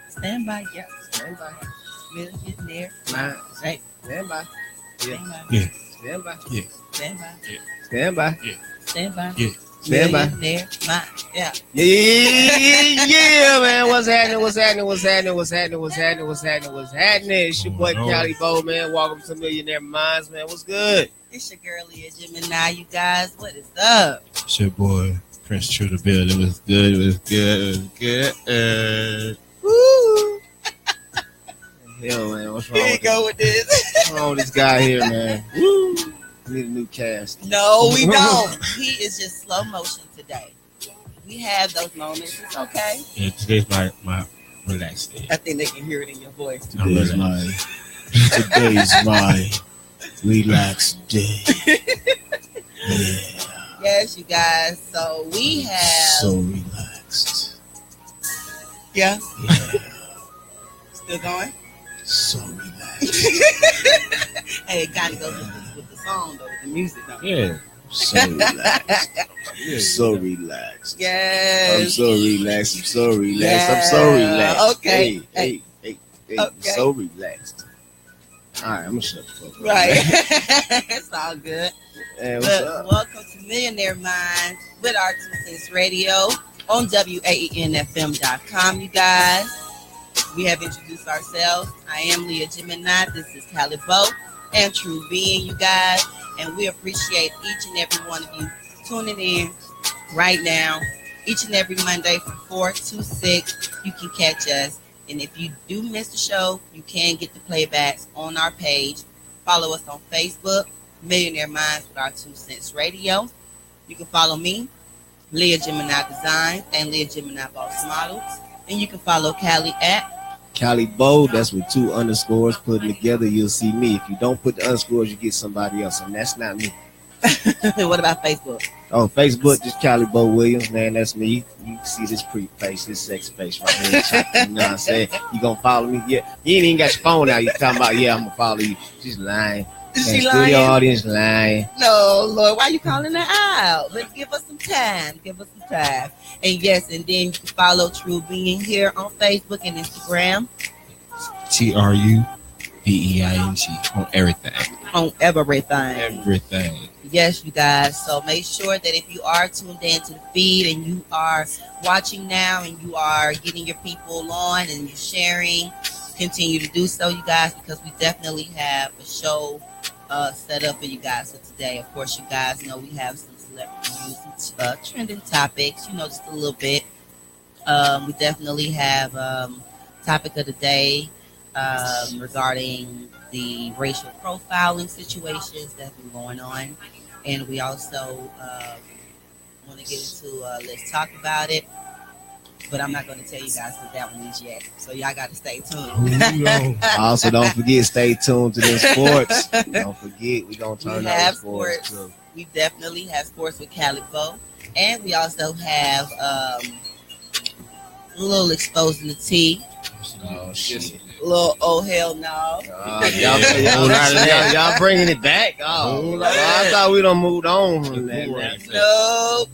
Stand by. Yeah. Stand by. Millionair Minds. Hey. Stand by. Stand by. Yeah. Stand by. Yeah. Stand by. Stand by. Stand by. Yeah. Stand by. Millionair Minds. Yeah. Yeah, man. What's happening? What's happening? What's happening? What's happening? What's happening? What's happening? What's happening? It's your boy Going on. Cali Bo, man. Welcome to Millionair Minds, man. What's good? It's your girl Leah Gemini, you guys. What is up? It's your boy Prince True the Build. It was good. It was good. It was good. Woo! Hell, man. What's wrong Here you with go with this. What's wrong with this guy here, man? Woo! Need a new cast. No, we don't. He is just slow motion today. We have those moments. It's okay. Yeah, today's my relaxed day. I think they can hear it in your voice. Today's my relaxed day. Yeah. Yes, you guys. So we have. So relaxed. Yeah. Yeah. Still going? So relaxed. Hey, it kind of goes with the song, though, with the music, though. Yeah. So relaxed. I'm so relaxed. Yes. I'm so relaxed. I'm so relaxed. I'm so Yeah. relaxed. Okay. Hey. Okay. I'm so relaxed. All right, I'm gonna shut the fuck up. Right. It's all good. Hey, what's But up? welcome to Millionaire Minds with our 2 Cents Radio on waenfm.com, you guys. We have introduced ourselves. I am Leah Gemini. This is Cali Bo and True Being, you guys. And we appreciate each and every one of you tuning in right now. Each and every Monday from 4 to 6, you can catch us. And if you do miss the show, you can get the playbacks on our page. Follow us on Facebook, Millionaire Minds with our 2 Cents Radio. You can follow me, Leah Gemini Designs and Leah Gemini Boss Models. And you can follow Callie at Cali Bo, that's with 2 underscores put together. You'll see me. If you don't put the underscores, you get somebody else, and that's not me. What about Facebook? On Facebook, just Cali Bo Williams, man. That's me. You can see this pretty face, this sexy face right here. You know what I'm saying? You gonna follow me? Yeah. You ain't even got your phone out. You talking about, yeah, I'm gonna follow you. She's lying. Is And she studio lying? audience lying. No, Lord, why you calling her out? Let's give us some time. Give us some time. And yes, and then you can follow True Being here on Facebook and Instagram TRUBEING on everything. on everything. Everything. Yes, you guys. So make sure that if you are tuned in to the feed and you are watching now and you are getting your people on and you're sharing, continue to do so, you guys, because we definitely have a show set up for you guys for today. Of course, you guys know we have some celebrity news, some trending topics, just a little bit. We definitely have topic of the day regarding the racial profiling situations that have been going on. And we also want to get into let's talk about it. But I'm not going to tell you guys what that one is yet. So y'all got to stay tuned. Also, don't forget, stay tuned to the sports. Don't forget, we're going to turn up sports too. We definitely have sports with Cali Bo. And we also have a little exposing the tea. Oh, shit. A little oh hell no. Y'all bringing it back? Oh, I thought we done moved on from that. Nope.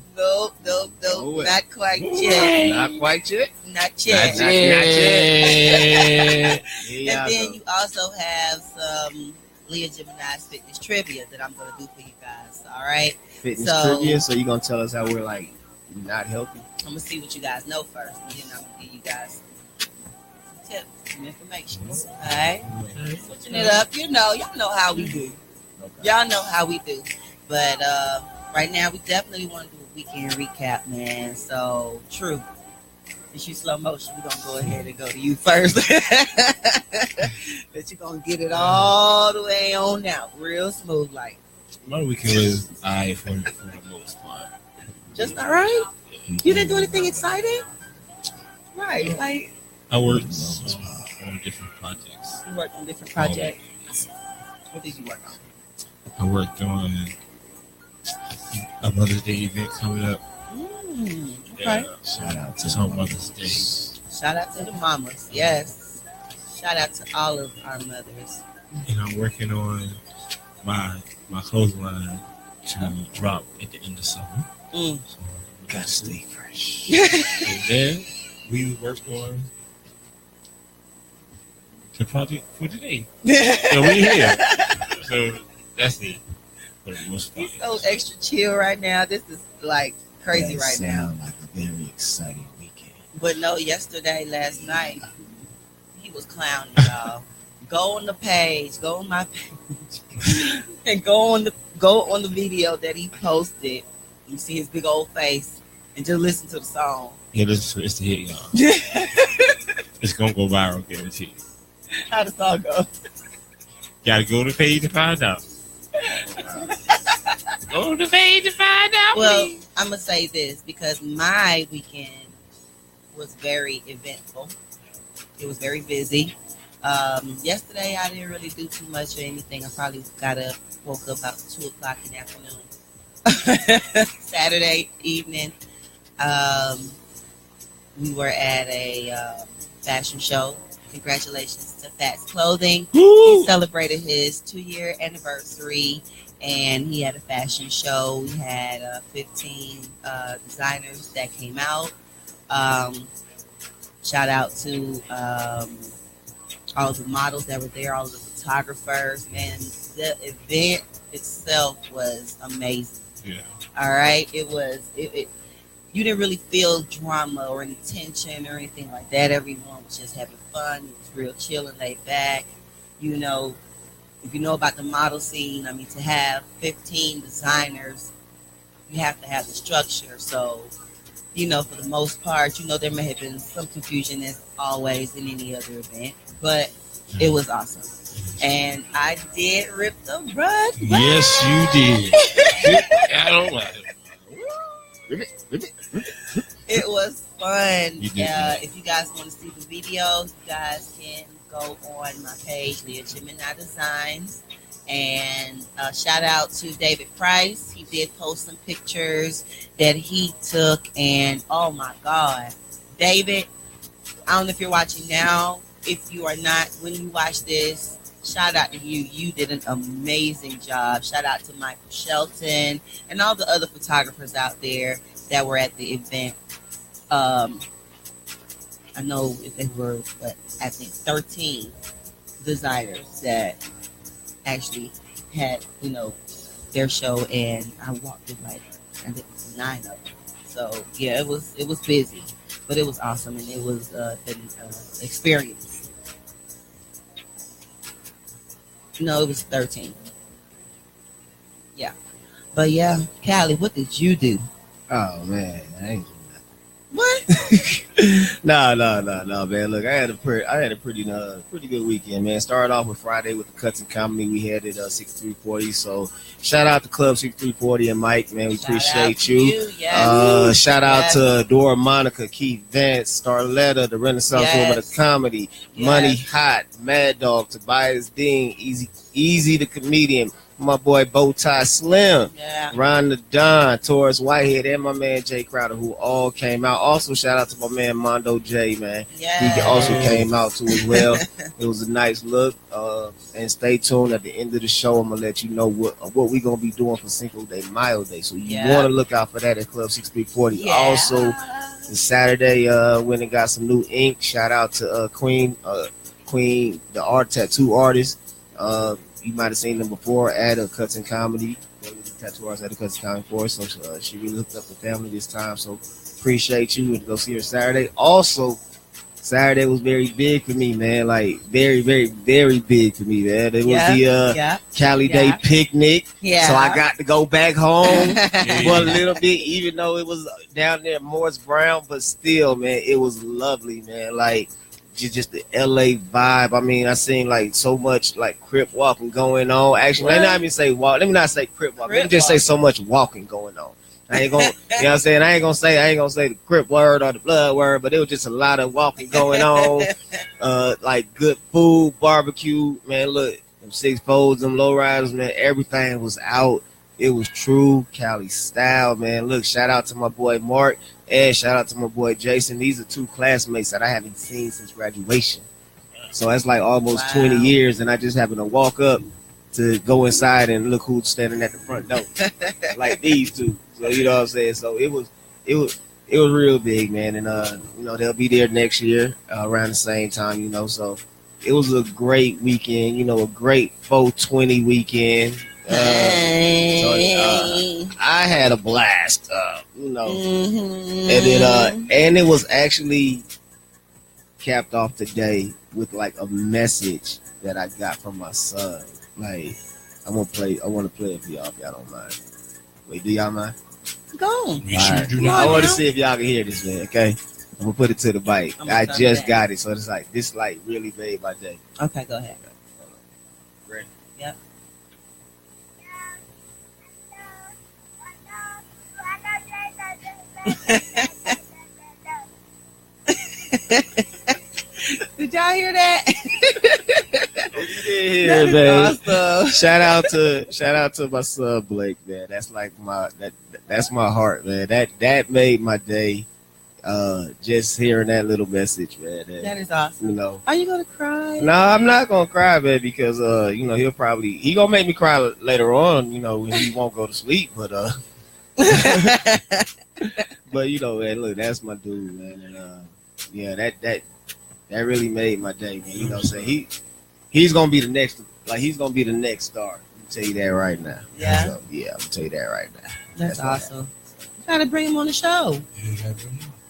Not quite yet. Not quite yet. Not yet. Not yet. And then you also have some Leah Gemini's fitness trivia that I'm going to do for you guys. All right. Fitness trivia. So you're going to tell us how we're like not healthy? I'm going to see what you guys know first. And then I'm going to give you guys some tips, some information. All right. Switching it up. Y'all know how we do. Okay. Y'all know how we do. But right now, we definitely want to do a weekend recap, man. So, True. Since you slow motion, we're going to go ahead and go to you first. But you're going to get it all the way on out. Real smooth like. My weekend was for the most part. Just all right? You didn't do anything exciting? Right. Like, I worked on different projects. you worked on different projects. What did you work on? I worked on a Mother's Day event coming up. Okay. Shout out to some Mother's Day. Shout out to the mamas. Yes. Shout out to all of our mothers. And I'm working on my clothing line to drop at the end of summer. Mm. So, gotta stay fresh. And then we worked on the project for today. So we here. So that's it. For the most part. He's so extra chill right now. This is like crazy That right now. sound like a very exciting weekend. But no, last night, he was clowning, y'all. Go on the page, go on my page, and go on the video that he posted. You see his big old face, and just listen to the song. Yeah, listen to it's the hit, y'all. It's gonna go viral, guaranteed. How the song go? Gotta go to the page to find out. Go to the page to find out. Well, please. I'm gonna say this because my weekend was very eventful. It was very busy. Yesterday I didn't really do too much or anything. I probably woke up about 2:00 in the afternoon. Saturday evening, we were at a fashion show. Congratulations to Fats Clothing. Woo! He celebrated his 2-year anniversary, and he had a fashion show. We had 15 designers that came out. Shout out to all the models that were there, all the photographers. Man, the event itself was amazing. Yeah. All right, it was. You didn't really feel drama or any tension or anything like that. Everyone was just having fun. It was real chill and laid back. You know, if you know about the model scene, I mean, to have 15 designers, you have to have the structure. So, you know, for the most part, you know, there may have been some confusion as always in any other event, but it was awesome. And I did rip the rug. Yes, you did. I don't like it. It was fun. You did, If you guys want to see the video, you guys can go on my page, Leah Gemini Designs. And shout out to David Price. He did post some pictures that he took. And oh my God, David, I don't know if you're watching now. If you are not, when you watch this, shout out to you. You did an amazing job. Shout out to Michael Shelton and all the other photographers out there that were at the event. I know if they were, but I think 13 designers that actually had, you know, their show, and I walked with like I think 9 of them. So yeah, it was busy, but it was awesome, and it was an experience. No, it was 13. Yeah, but yeah, Callie, what did you do? Oh man, I ain't What? no, man. Look, I had a pretty good weekend, man. Started off with Friday with the Cuts and Comedy. We had it 6340. So shout out to Club 6340 and Mike, man. We appreciate you. Yes. Shout out to Dora, Monica, Keith, Vance, Starletta, the Renaissance Woman of Comedy, Money Hot, Mad Dog, Tobias Dean, Easy the Comedian, my boy Bowtie Slim, Ron the Don, Taurus Whitehead, and my man Jay Crowder, who all came out. Also, shout out to my man Mondo J, man. He also came out too as well. It was a nice look. And stay tuned at the end of the show. I'm gonna let you know what we're gonna be doing for Cinco de Mayo Day. So you want to look out for that at Club 6340. Yeah. Also, this Saturday, went and got some new ink. Shout out to Queen, the art tattoo artist. You might have seen them before at a Cuts and Comedy. They were the tattoo artist at a Cuts and Comedy for us. So she really hooked up the family this time. So appreciate you, and go see her Saturday. Also, Saturday was very big for me, man. Like very, very, very big for me, man. It was the Cali Day picnic. Yeah. So I got to go back home for a little bit, even though it was down there at Morris Brown, but still, man, it was lovely, man. Like just the LA vibe. I mean, I seen like so much like crip walking going on. Actually, let me not even say walk. Let me not say crip walk. Let me just say so much walking going on. I ain't gonna, you know what I'm saying? I ain't gonna say the crip word or the blood word, but it was just a lot of walking going on. Like good food, barbecue, man. Look, them 6-folds, them low riders, man. Everything was out. It was true Cali style, man. Look, shout out to my boy Mark and shout out to my boy Jason. These are 2 classmates that I haven't seen since graduation. So that's like almost 20 years, and I just happened to walk up to go inside and look who's standing at the front door, like these 2. So you know what I'm saying. So it was real big, man. And you know, they'll be there next year around the same time. You know, so it was a great weekend. You know, a great 420 weekend. I had a blast. You know, and it was actually capped off today with like a message that I got from my son. Like, I want to play it for y'all if y'all don't mind. Wait, do y'all mind? Go. You sure do I not. want to see if y'all can hear this, man. Okay, I'm gonna put it to the bike. I just got it, so it's like this. Like really made my day. Okay, go ahead. Ready? Yep. Did y'all hear that? You did hear it, man. Awesome. Shout out to my son Blake, man. That's like that's my heart, man. That made my day. Just hearing that little message, man. That is awesome. You know. Are you gonna cry? No, I'm not gonna cry, man, because you know, he gonna make me cry later on, you know, when he won't go to sleep, but but you know, man, look, that's my dude, man, and yeah, that really made my day, man. You know what I'm saying? He's gonna be the next, like he's gonna be the next star. I'll tell you that right now. Yeah. So, yeah, I'm gonna tell you that right now. That's awesome. You gotta bring him on the show.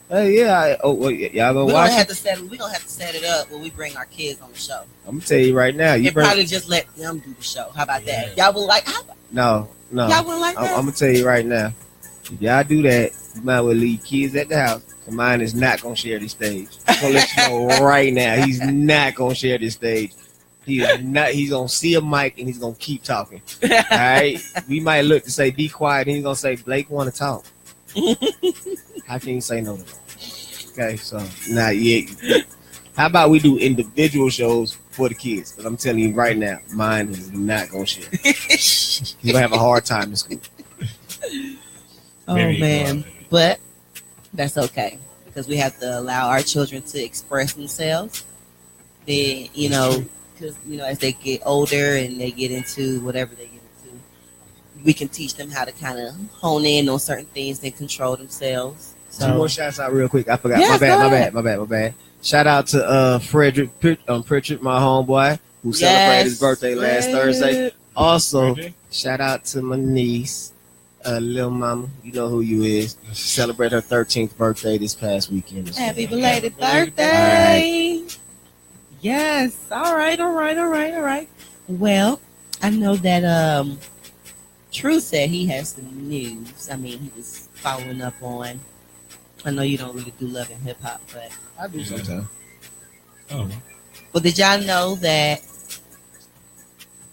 Hey, yeah. Y'all gonna watch it? We're gonna have to set it up when we bring our kids on the show. I'm gonna tell you right now. Probably just let them do the show. How about that? Y'all will like? No. Y'all wouldn't like that? I'm gonna tell you right now. If y'all do that, you might well leave kids at the house. Mine is not gonna share this stage. I'm gonna let you know right now. He's not gonna share this stage. He is not. He's gonna see a mic and he's gonna keep talking. All right. We might look to say be quiet, and he's gonna say Blake want to talk. How can you say no to that? Okay, so not yet. How about we do individual shows for the kids? But I'm telling you right now, mine is not gonna share. He's gonna have a hard time in school. Oh man, but that's okay because we have to allow our children to express themselves. They, you know, because you know, as they get older and they get into whatever they get into, we can teach them how to kind of hone in on certain things and control themselves. So, 2 more shouts out real quick. I forgot. Yes, My bad. Shout out to Frederick Pritchard, my homeboy, who celebrated his birthday last Thursday. Also, shout out to my niece, Lil Mama. You know who you is. She celebrated her 13th birthday this past weekend. Happy belated birthday. Right. Yes. All right. Well, I know that True said he has some news. I mean, he was following up on. I know you don't really do love and hip hop, but I do sometimes. Oh. Well, did y'all know that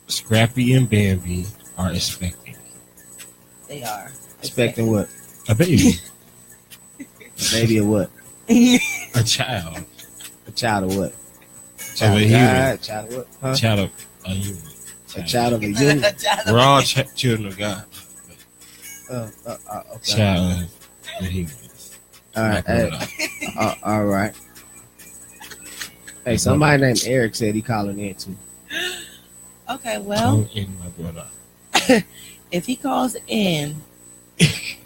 Scrappy and Bambi are expecting? They are expecting what? A baby. A baby of what? A child. A child of what? Child of a human. Child of what? Huh? Child of a human. A child of a human. We're all children of God. Okay. Child of the human. All right. All right. Hey, somebody named Eric said he calling in too. Okay, well, in my brother. If he calls in, we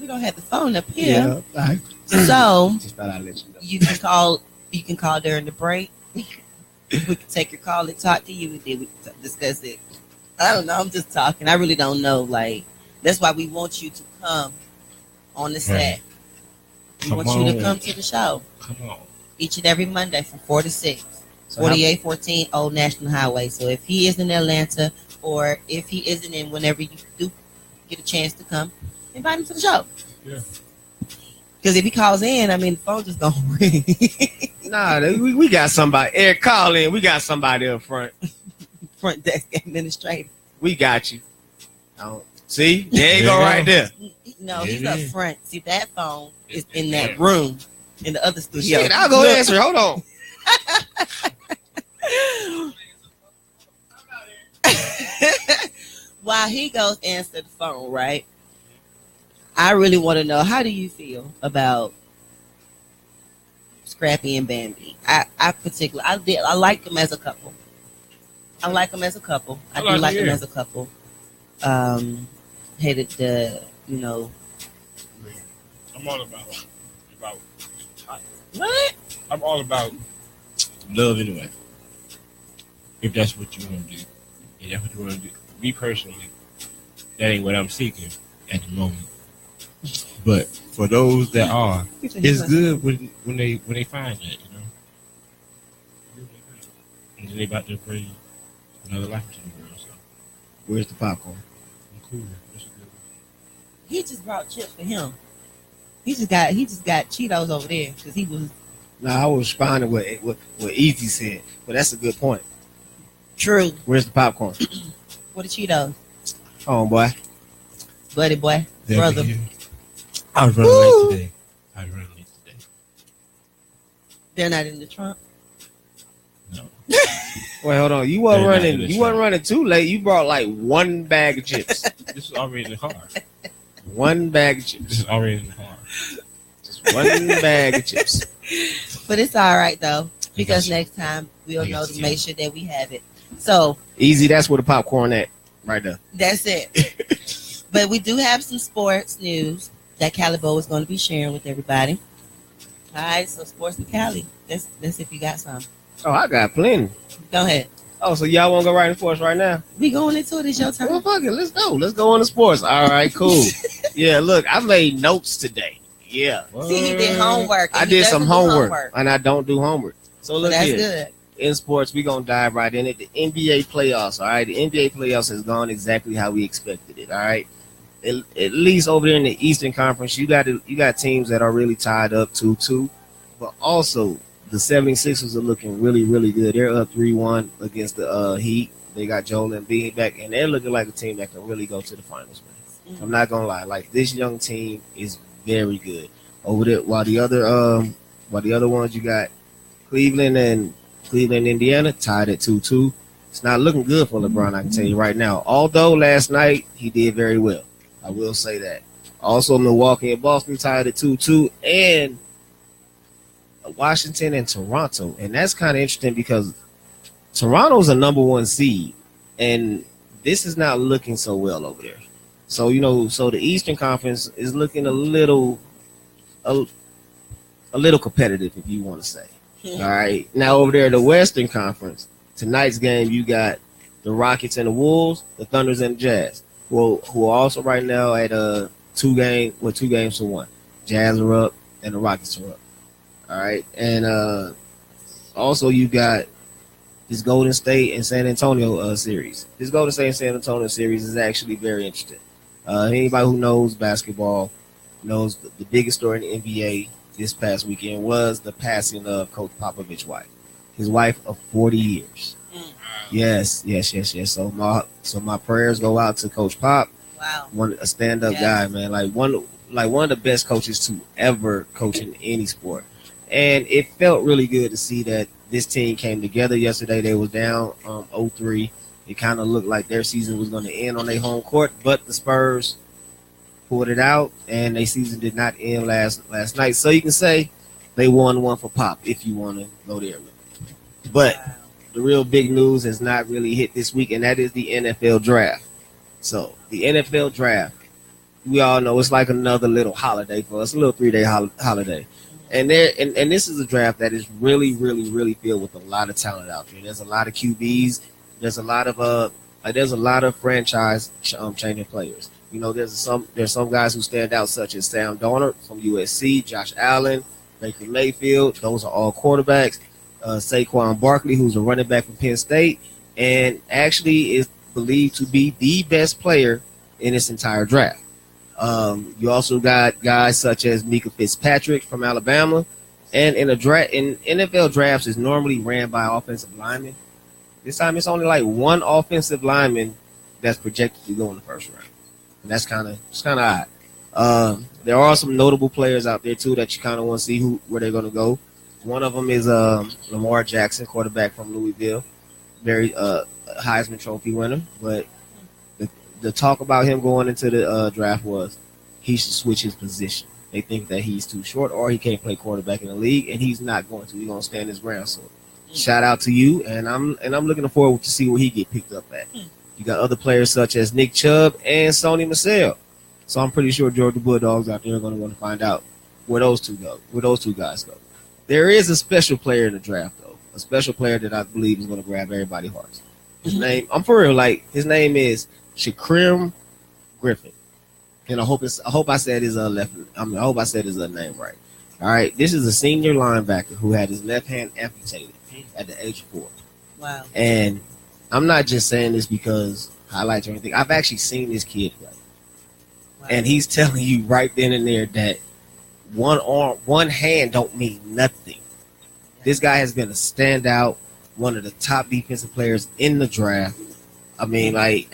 don't have the phone up here. Yeah. So just thought I'd let you know. You can call. You can call during the break. We can take your call and talk to you, and then we can discuss it. I don't know. I'm just talking. I really don't know. Like, that's why we want you to come on the set. We want you to come to the show. Come on. Each and every Monday from 4 to 6. 4814 Old National Highway. So if he is in Atlanta, or if he isn't in, whenever you do get a chance to come, invite him to the show. Yeah. Because if he calls in, I mean, the phone just gonna ring. Nah, we got somebody. Eric, call in. We got somebody up front. Front desk administrator. We got you. See, there you go, right there. No, he's up front. See, that phone is in that room in the other studio. Shit, I'll go answer. Hold on. While he goes answer the phone, right? I really want to know, how do you feel about Scrappy and Bambi? I like them as a couple. I do like them as a couple. Hated the, I'm all about What? I'm all about love anyway. If that's what you want to do. If that's what you want to do. Me personally, that ain't what I'm seeking at the moment. But for those that are, it's good when they find that, you know. And then they about to bring another life into the world. So Where's the popcorn? I'm cool. That's a good one. He just brought chips for him. He just got Cheetos over there because he was Nah, I was responding what Easy said, but that's a good point. true. Where's the popcorn? What the Cheetos, Oh boy. buddy boy, They'll brother. be here. I was running late today. They're not in the trunk. No. Wait, hold on. You wasn't They're not running. in the You wasn't trunk. running too late. You brought like one bag of chips. This is already in the car. One bag of This chips. is already in the car. Just one bag of chips. But it's all right though because I got you. next time we'll I got know you. to make sure that we have it. So Easy. That's where the popcorn at. Right there. that's it. But we do have some sports news that Calibo is going to be sharing with everybody. All right, so sports with Cali. That's if you got some. Oh, I got plenty. Go ahead. Oh, so y'all want to go right in sports right now? We going into it. It's your Well, turn. fuck it. Let's go. Let's go on to sports. All right, cool. Yeah, look, I made notes today. Yeah. See, he did homework. I and he did some doesn't do homework, and I don't do homework. So look That's here. good. In sports, we're going to dive right in it. The NBA playoffs, all right? The NBA playoffs has gone exactly how we expected it, all right? At least over there in the Eastern Conference, you got teams that are really tied up 2-2. But also, the 76ers are looking really, really good. They're up 3-1 against the Heat. They got Joel Embiid back, and they're looking like a team that can really go to the finals, man. I'm not going to lie. Like, this young team is very good. Over there, while the other ones you got Cleveland, Indiana, tied at 2-2. It's not looking good for LeBron, I can tell you right now. Although last night he did very well. I will say that. Also, Milwaukee and Boston tied at 2-2, and Washington and Toronto. And that's kind of interesting because Toronto's a number one seed, and this is not looking so well over there. So, the Eastern Conference is looking a little competitive, if you want to say. All right. Now over there, the Western Conference, tonight's game, you got the Rockets and the Wolves, the Thunders and the Jazz, who are also right now at 2 games to 1. Jazz are up and the Rockets are up. All right. And also you got this Golden State and San Antonio series. This Golden State and San Antonio series is actually very interesting. Anybody who knows basketball knows the biggest story in the NBA this past weekend was the passing of Coach Popovich's wife. His wife of 40 years. Yes. So my prayers go out to Coach Pop. Wow. A stand-up guy, man. Like one of the best coaches to ever coach in any sport. And it felt really good to see that this team came together yesterday. They was down 0-3. It kind of looked like their season was going to end on their home court, but the Spurs pulled it out, and their season did not end last night. So you can say they won one for Pop if you want to go there. But the real big news has not really hit this week, and that is the NFL draft. So the NFL draft, we all know it's like another little holiday for us, a little 3-day holiday. And this is a draft that is really, really, really filled with a lot of talent out there. There's a lot of QBs. There's a lot of franchise changing players. There's some guys who stand out, such as Sam Darnold from USC, Josh Allen, Baker Mayfield. Those are all quarterbacks. Saquon Barkley, who's a running back from Penn State, and actually is believed to be the best player in this entire draft. You also got guys such as Mika Fitzpatrick from Alabama, and in NFL drafts is normally ran by offensive linemen. This time it's only like one offensive lineman that's projected to go in the first round, and that's kind of odd. There are some notable players out there too that you kind of want to see where they're going to go. One of them is Lamar Jackson, quarterback from Louisville, very Heisman Trophy winner. But the talk about him going into the draft was he should switch his position. They think that he's too short or he can't play quarterback in the league, and he's not going to. He's going to stand his ground. So shout out to you, and I'm looking forward to see where he get picked up at. You got other players such as Nick Chubb and Sony Michel. So I'm pretty sure Georgia Bulldogs out there are going to want to find out where those two go, where those two guys go. There is a special player in the draft, though. A special player that I believe is going to grab everybody's hearts. His name, I'm for real, like his name is Shaquem Griffin, and I hope I said his I hope I said his name right. All right, this is a senior linebacker who had his left hand amputated at the age of 4. Wow. And I'm not just saying this because highlights or anything. I've actually seen this kid play, Wow. and he's telling you right then and there that one arm, one hand don't mean nothing. This guy has been a standout, one of the top defensive players in the draft. I mean, like,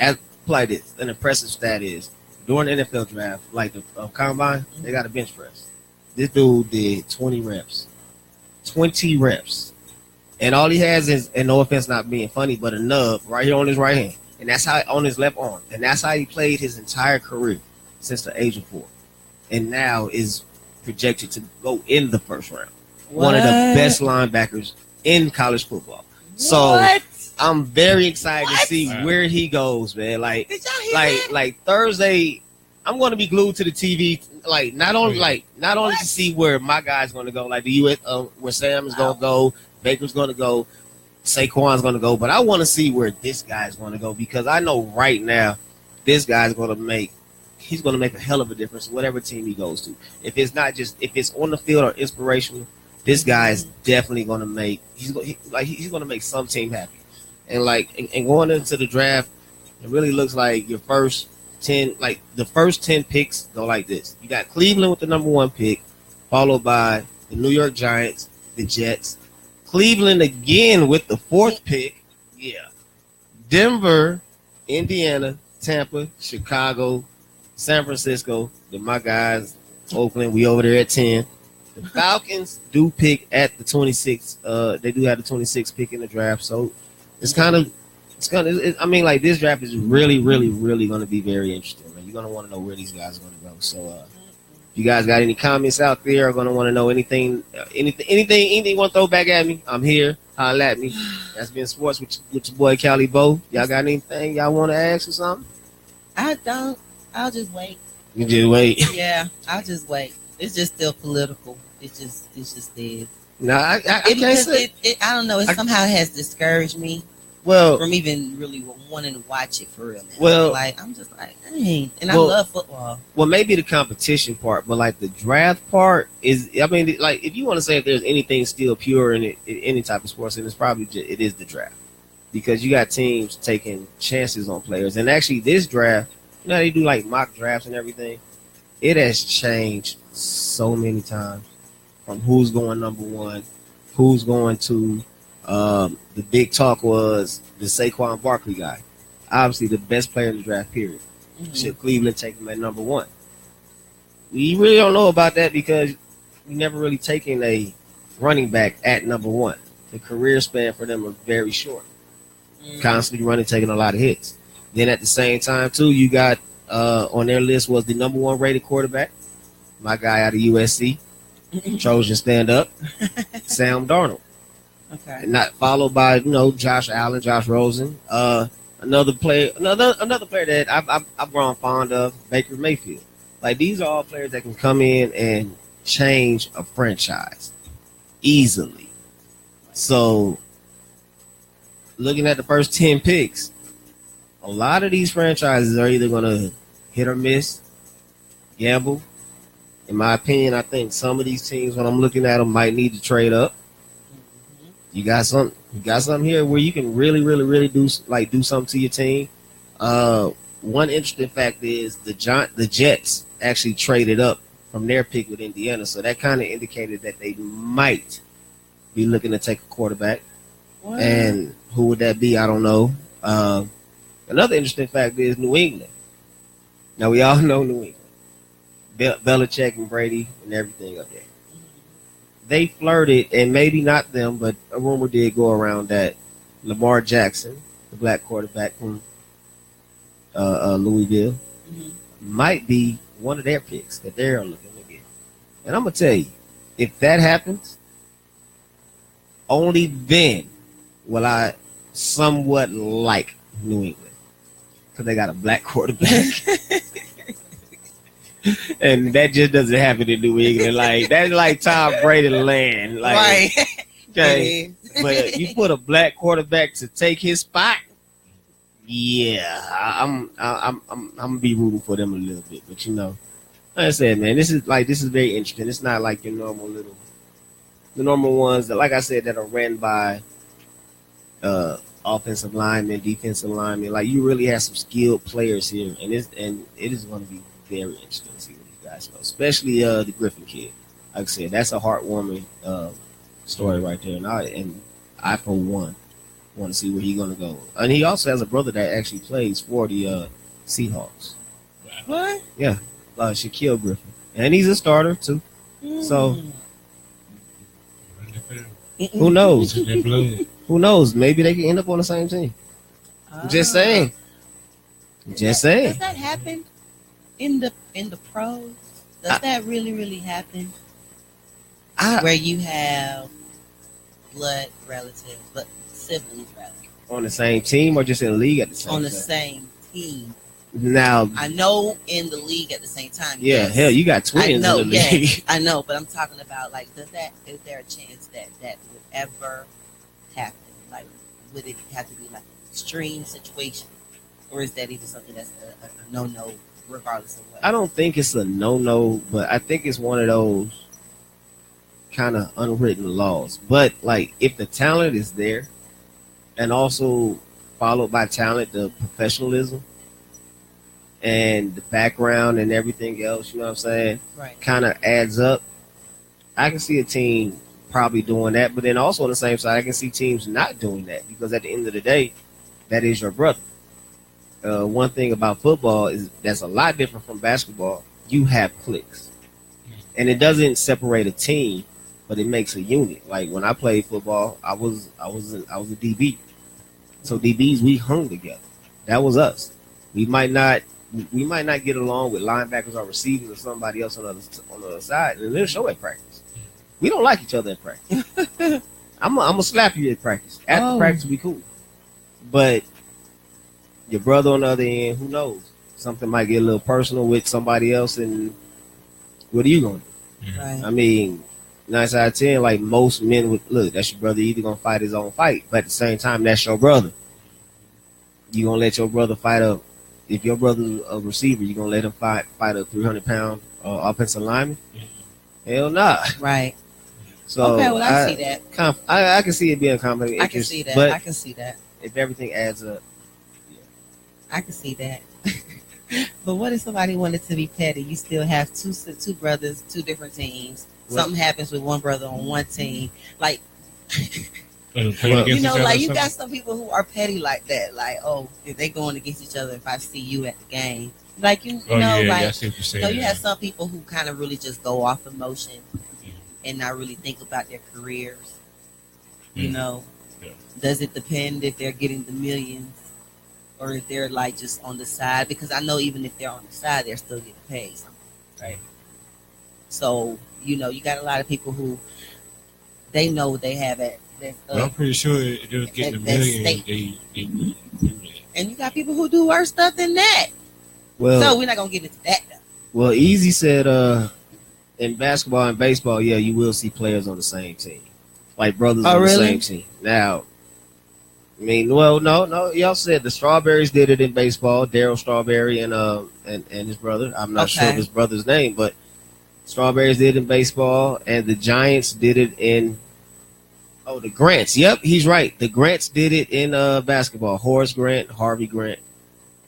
like this, an impressive stat is during the NFL draft, like the combine, they got a bench press. This dude did 20 reps. 20 reps. And all he has is, and no offense not being funny, but a nub right here on his right hand. And that's how, on his left arm. And that's how he played his entire career since the age of 4. And now is projected to go in the first round. What? One of the best linebackers in college football. So What? I'm very excited What? to see where he goes, man. Like, Did y'all hear that? like Thursday, I'm going to be glued to the TV. Like, not only What? to see where my guy's going to go, like the U.S. Where Sam is going to go, Baker's going to go, Saquon's going to go, but I want to see where this guy's going to go because I know right now this guy's going to make. He's going to make a hell of a difference whatever team he goes to. If it's not just if it's on the field or inspirational, this guy is definitely going to make. He's going to make some team happy. And and going into the draft, it really looks like your first 10, like the first 10 picks go like this. You got Cleveland with the number 1 pick, followed by the New York Giants, the Jets, Cleveland again with the 4th pick. Yeah. Denver, Indiana, Tampa, Chicago, San Francisco, my guys, Oakland, we over there at 10. The Falcons do pick at the 26th. They do have the 26th pick in the draft. So I mean, like, this draft is really, really, really going to be very interesting, man. You're going to want to know where these guys are going to go. So, if you guys got any comments out there, are going to want to know anything you want to throw back at me, I'm here. Holla at me. That's been sports with your boy Cali Bo. Y'all got anything y'all want to ask or something? I don't. I'll just wait. You just wait. Yeah, I'll just wait. It's just still political. It's just is. No, I can't say. I don't know. It somehow has discouraged me Well, from even really wanting to watch it for real. Now. Well, like I'm just like, dang. And I love football. Well, maybe the competition part, but like the draft part is. I mean, like if you want to say if there's anything still pure in any type of sports, then it's probably it is the draft because you got teams taking chances on players, and actually this draft. You know, they do like mock drafts and everything. It has changed so many times from who's going number 1, who's going to. The big talk was the Saquon Barkley guy. Obviously, the best player in the draft, period. Should Cleveland take him at number 1? We really don't know about that because we never really taken a running back at number 1. The career span for them was very short. Constantly running, taking a lot of hits. Then at the same time, too, you got on their list was the number 1 rated quarterback, my guy out of USC, Trojan stand up, Sam Darnold. Okay. And not followed by Josh Allen, Josh Rosen, another player that I've grown fond of, Baker Mayfield. Like these are all players that can come in and change a franchise easily. So looking at the first 10 picks. A lot of these franchises are either going to hit or miss, gamble. In my opinion, I think some of these teams, when I'm looking at them, might need to trade up. You got something here where you can really, really, really do something to your team. One interesting fact is the Jets actually traded up from their pick with Indiana, so that kind of indicated that they might be looking to take a quarterback. What? And who would that be? I don't know. Another interesting fact is New England. Now, we all know New England. Belichick and Brady and everything up there. They flirted, and maybe not them, but a rumor did go around that Lamar Jackson, the black quarterback from Louisville, might be one of their picks that they're looking to get. And I'm going to tell you, if that happens, only then will I somewhat like New England. Because they got a black quarterback. And that just doesn't happen in New England. Like that's like Tom Brady land. Like, Right. okay, It is. but you put a black quarterback to take his spot. Yeah, I'm gonna be rooting for them a little bit. But like I said, man, this is very interesting. It's not like your the normal ones that, like I said, that are ran by offensive linemen, defensive linemen. Like you really have some skilled players here, and it is going to be very interesting to see what you guys go, especially the Griffin kid. Like I said, that's a heartwarming story right there, and I for one want to see where he's going to go. And he also has a brother that actually plays for the Seahawks. What? Yeah, Shaquille Griffin, and he's a starter too. So who knows? Who knows? Maybe they can end up on the same team. Just saying. Just saying. Does that happen in the pros? Does that really happen? Where you have blood relatives, but siblings rather, on the same team or just in the league at the same time? on the same team. Now, I know in the league at the same time. yeah, yes. hell, you got twins I know, in the league. I know, but I'm talking about like, is there a chance that would ever happen? Like, would it have to be like an extreme situation, or is that even something that's a no regardless of what? I don't think it's a no, but I think it's one of those kind of unwritten laws. But like, if the talent is there, and also followed by talent, the professionalism and the background and everything else, you know what I'm saying? Right. Kind of adds up. I can see a team probably doing that, but then also on the same side, I can see teams not doing that because at the end of the day, that is your brother. One thing about football is that's a lot different from basketball. You have cliques, and it doesn't separate a team, but it makes a unit. Like when I played football, I was a DB, so DBs we hung together. That was us. We might not get along with linebackers or receivers or somebody else on the other side, and it'll show at practice. We don't like each other at practice. I'm gonna slap you at practice. After practice, we cool. But your brother on the other end, who knows? Something might get a little personal with somebody else, and what are you gonna do? Right. I mean, 9 out of 10, like most men would look. That's your brother. Either gonna fight his own fight, but at the same time, that's your brother. You gonna let your brother fight up? If your brother's a receiver, you gonna let him fight a 300-pound offensive lineman? Hell nah. Right. So okay, well, I see that. I can see it being a combination. I can see that. But I can see that. if everything adds up, I can see that. But what if somebody wanted to be petty? You still have two brothers, two different teams. What? Something happens with one brother on one team. Like, Well, like you got some people who are petty like that. Like, oh, if they going against each other, if I see you at the game, like you know, like I see what you're saying. so you have some people who kind of really just go off emotion and not really think about their careers. You know, does it depend if they're getting the millions or if they're like just on the side? Because I know even if they're on the side, they're still getting paid something, right? So you know, you got a lot of people who they know what they have at. I'm pretty sure if they was getting a million, they would do that. And you got people who do worse stuff than that. well, So we're not gonna get into that though. well, Easy said, in basketball and baseball, yeah, you will see players on the same team, like brothers on the same team. Now, I mean, well, no, y'all said the Strawberries did it in baseball. Darryl Strawberry and his brother. I'm not sure of his brother's name, but Strawberries did it in baseball, and the Giants did it in. Oh, the Grants. Yep, he's right. The Grants did it in basketball. Horace Grant, Harvey Grant,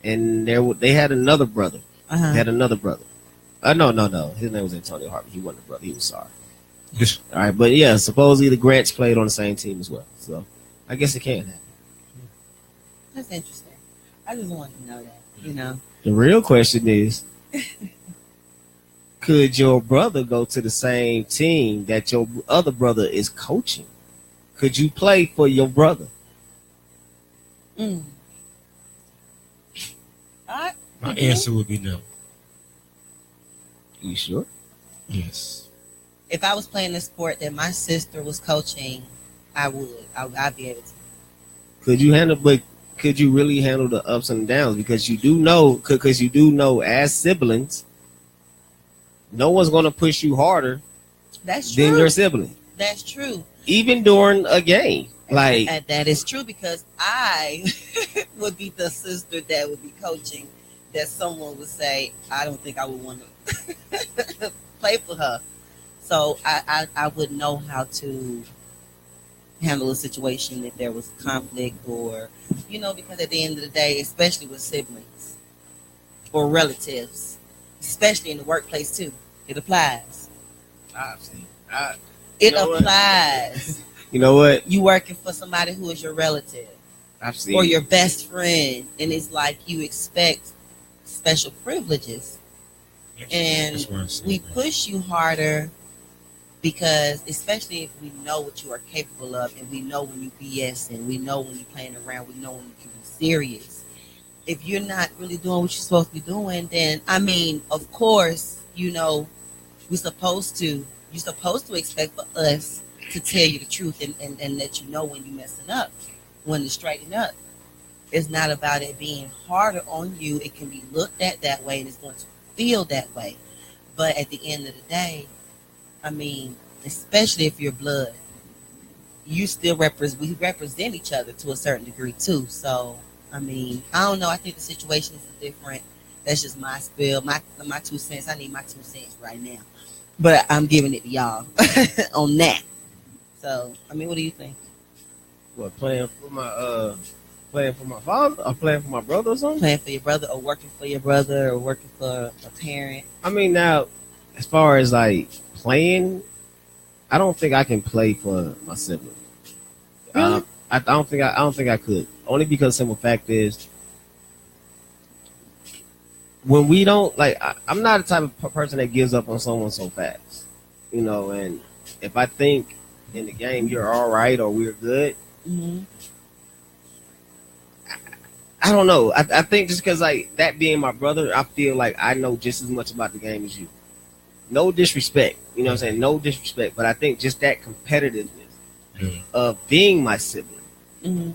and they had another brother. They had another brother. No. His name was Antonio Harvey. He wasn't a brother. He was sorry. All right, but yeah, supposedly the Grants played on the same team as well. So I guess it can happen. That's interesting. I just wanted to know that. You know, The real question is, could your brother go to the same team that your other brother is coaching? Could you play for your brother? My answer would be no. You sure? Yes. If I was playing a sport that my sister was coaching, I would. I'd be able to. Could you really handle the ups and downs? Because you do know as siblings, no one's gonna push you harder That's than true. your sibling, That's true. even during a game. Like, And that is true because I would be the sister that would be coaching that someone would say, I don't think I would want to play for her. So I would know how to handle a situation if there was conflict or, because at the end of the day, especially with siblings or relatives, especially in the workplace too, it applies. I've seen. I, It know what? applies. You know what? You working for somebody who is your relative I've seen. or your best friend, and it's like you expect special privileges, and That's what I'm saying, we man. push you harder because, especially if we know what you are capable of, and we know when you BS, and we know when you're playing around, we know when you can be serious. If you're not really doing what you're supposed to be doing, then of course, we're supposed to. You're supposed to expect for us to tell you the truth and let you know when you're messing up, when to straighten up. It's not about it being harder on you. It can be looked at that way and it's going to feel that way. But at the end of the day, especially if you're blood, you still we represent each other to a certain degree too. So, I don't know. I think the situation is different. That's just my spill, my 2 cents. I need my 2 cents right now. But I'm giving it to y'all on that. So, what do you think? What, playing for my father or playing for my brother or something? Playing for your brother or working for your brother or working for a parent? Now, as far as like playing, I don't think I can play for my sibling. Really? I don't think I could. Only because simple fact is, when we don't like, I'm not the type of person that gives up on someone so fast. And if I think in the game you're all right or we're good, Mm-hmm. I don't know. I think just because like that being my brother, I feel like I know just as much about the game as you. No disrespect, you know what I'm saying? No disrespect, but I think just that competitiveness of being my sibling. Mm-hmm.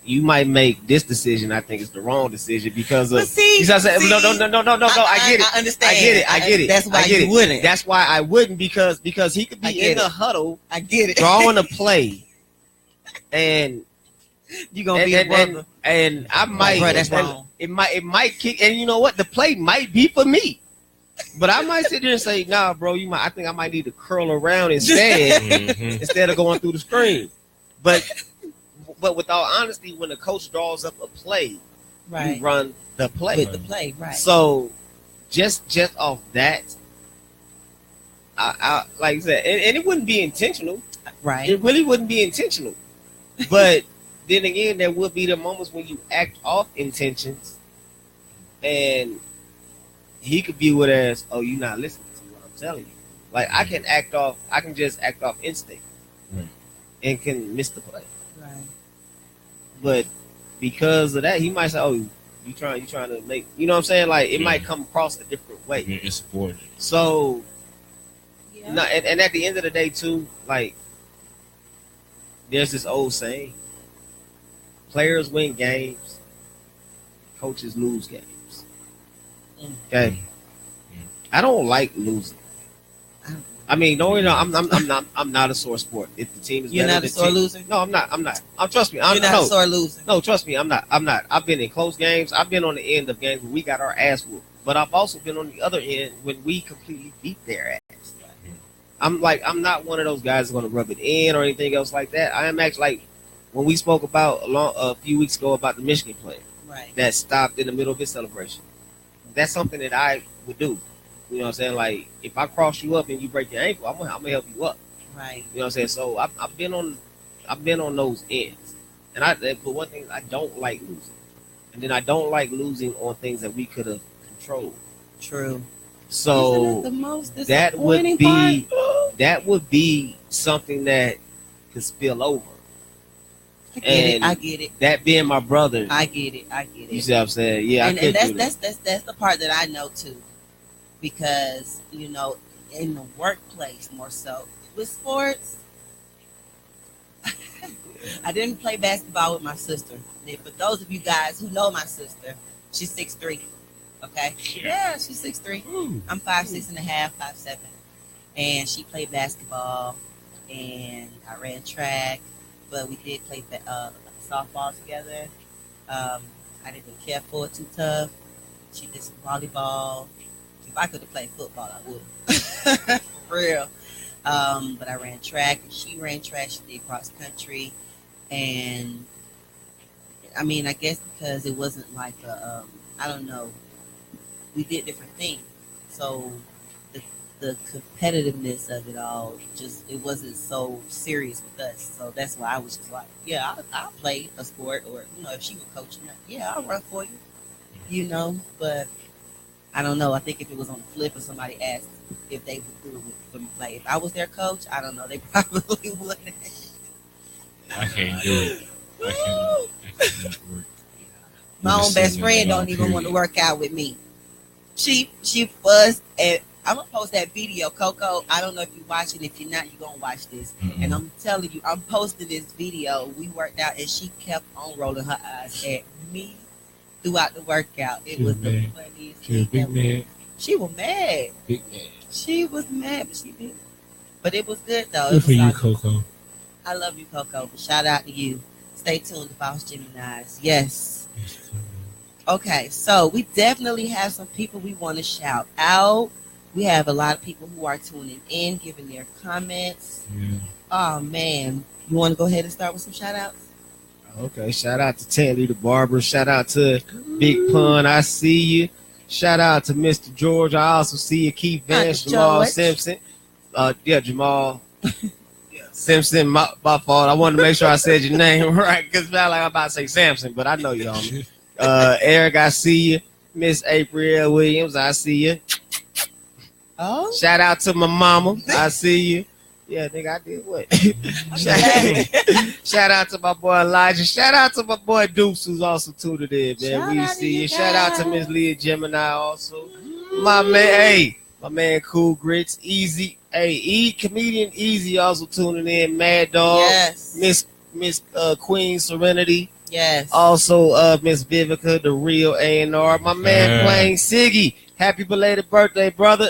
You might make this decision. I think it's the wrong decision because of. But see, You know what I'm saying? No. I get it. I understand. I get it. That's why I get you it. wouldn't. That's why I wouldn't because he could I be get in the it. huddle I get it. drawing a play, and You gonna be a brother. and I might. Bro, that's and wrong. It might kick, and you know what? The play might be for me. But I might sit there and say, "Nah, bro, I think I might need to curl around instead of going through the screen." But with all honesty, when the coach draws up a play, Right. you run the play. With the play, right. So just off that, I like I said, and it wouldn't be intentional. Right. It really wouldn't be intentional. But then again, there would be the moments when you act off intentions, and he could view it as, "Oh, you're not listening to what I'm telling you." Like I can just act off instinct, Right. and can miss the play. Right. But because of that, he might say, "Oh, you trying to make," you know what I'm saying? Like it might come across a different way. Yeah, it's supported. So, Yeah. no, and at the end of the day, too, like there's this old saying: players win games, coaches lose games. Okay, I don't like losing. I'm not a sore sport. If the team is You're better, not a sore loser? No, I'm not. Trust me. You're not a sore loser. No, trust me. I'm not. I've been in close games. I've been on the end of games where we got our ass whooped. But I've also been on the other end when we completely beat their ass. I'm not one of those guys that's going to rub it in or anything else like that. I am actually like when we spoke about a few weeks ago about the Michigan player Right. that stopped in the middle of his celebration. That's something that I would do. You know what I'm saying? Like if I cross you up and you break your ankle, I'm gonna help you up. Right. You know what I'm saying? So I've been on those ends, but one thing I don't like losing, and then I don't like losing on things that we could have controlled. True. So Isn't that the most that would disappointing be part? something that could spill over. I get it. That being my brother, I get it. you see what I'm saying? Yeah, and that's the part that I know too, because in the workplace more so with sports. I didn't play basketball with my sister. And for those of you guys who know my sister, she's 6'3". Okay. Yeah, she's 6'3". Ooh. I'm 5'6.5", 5'7", and she played basketball, and I ran track, but we did play softball together. Um, I didn't care for it too tough. She did some volleyball. If I could have played football, I would. For real. But I ran track, and she ran track. She did cross country, and I mean, I guess because it wasn't like I don't know, we did different things, so the the competitiveness of it all just it wasn't so serious with us. So that's why I was just like, yeah, I'll play a sport, or if she was coaching, yeah, I'll run for you. But I don't know. I think if it was on the flip and somebody asked if they would do it for me to play, if I was their coach, I don't know. They probably wouldn't. I can't do it. I can't work. My own best friend don't even want to work out with me. She fussed, and I'm gonna post that video, Coco. I don't know if you watch it. If you're not, you're gonna watch this. Mm-mm. And I'm telling you, I'm posting this video. We worked out, and she kept on rolling her eyes at me throughout the workout. It She was was the mad. funniest She was thing big ever. man. She was mad. Big man. She was mad, but she did. But it was good though. It Good was for you, solid. Coco. I love you, Coco. But shout out to you. Stay tuned to Boss Gemini's. Yes. Okay, so we definitely have some people we want to shout out. We have a lot of people who are tuning in, giving their comments. Yeah. Oh man, you want to go ahead and start with some shout outs? Okay, shout out to Tanley the barber. Shout out to Big Pun. I see you. Shout out to Mr. George. I also see you. Keith Vance, Uncle Jamal George. Simpson. Jamal Simpson. My fault. I wanted to make sure I said your name right because I'm about to say Samson, but I know you on me. Eric, I see you. Miss April Williams, I see you. Oh, Shout out to my mama. I see you. Yeah, nigga, I did what? Shout out to my boy Elijah. Shout out to my boy Dukes, who's also tuned in, man. Shout We out to see you you. Shout out to guys. Miss Leah Gemini also. My man, my man Cool Grits, Easy. Comedian Easy also tuning in. Mad Dog. yes, Miss Queen Serenity. yes. Also, Miss Vivica, the real A&R. My man playing Siggy. Happy belated birthday, brother.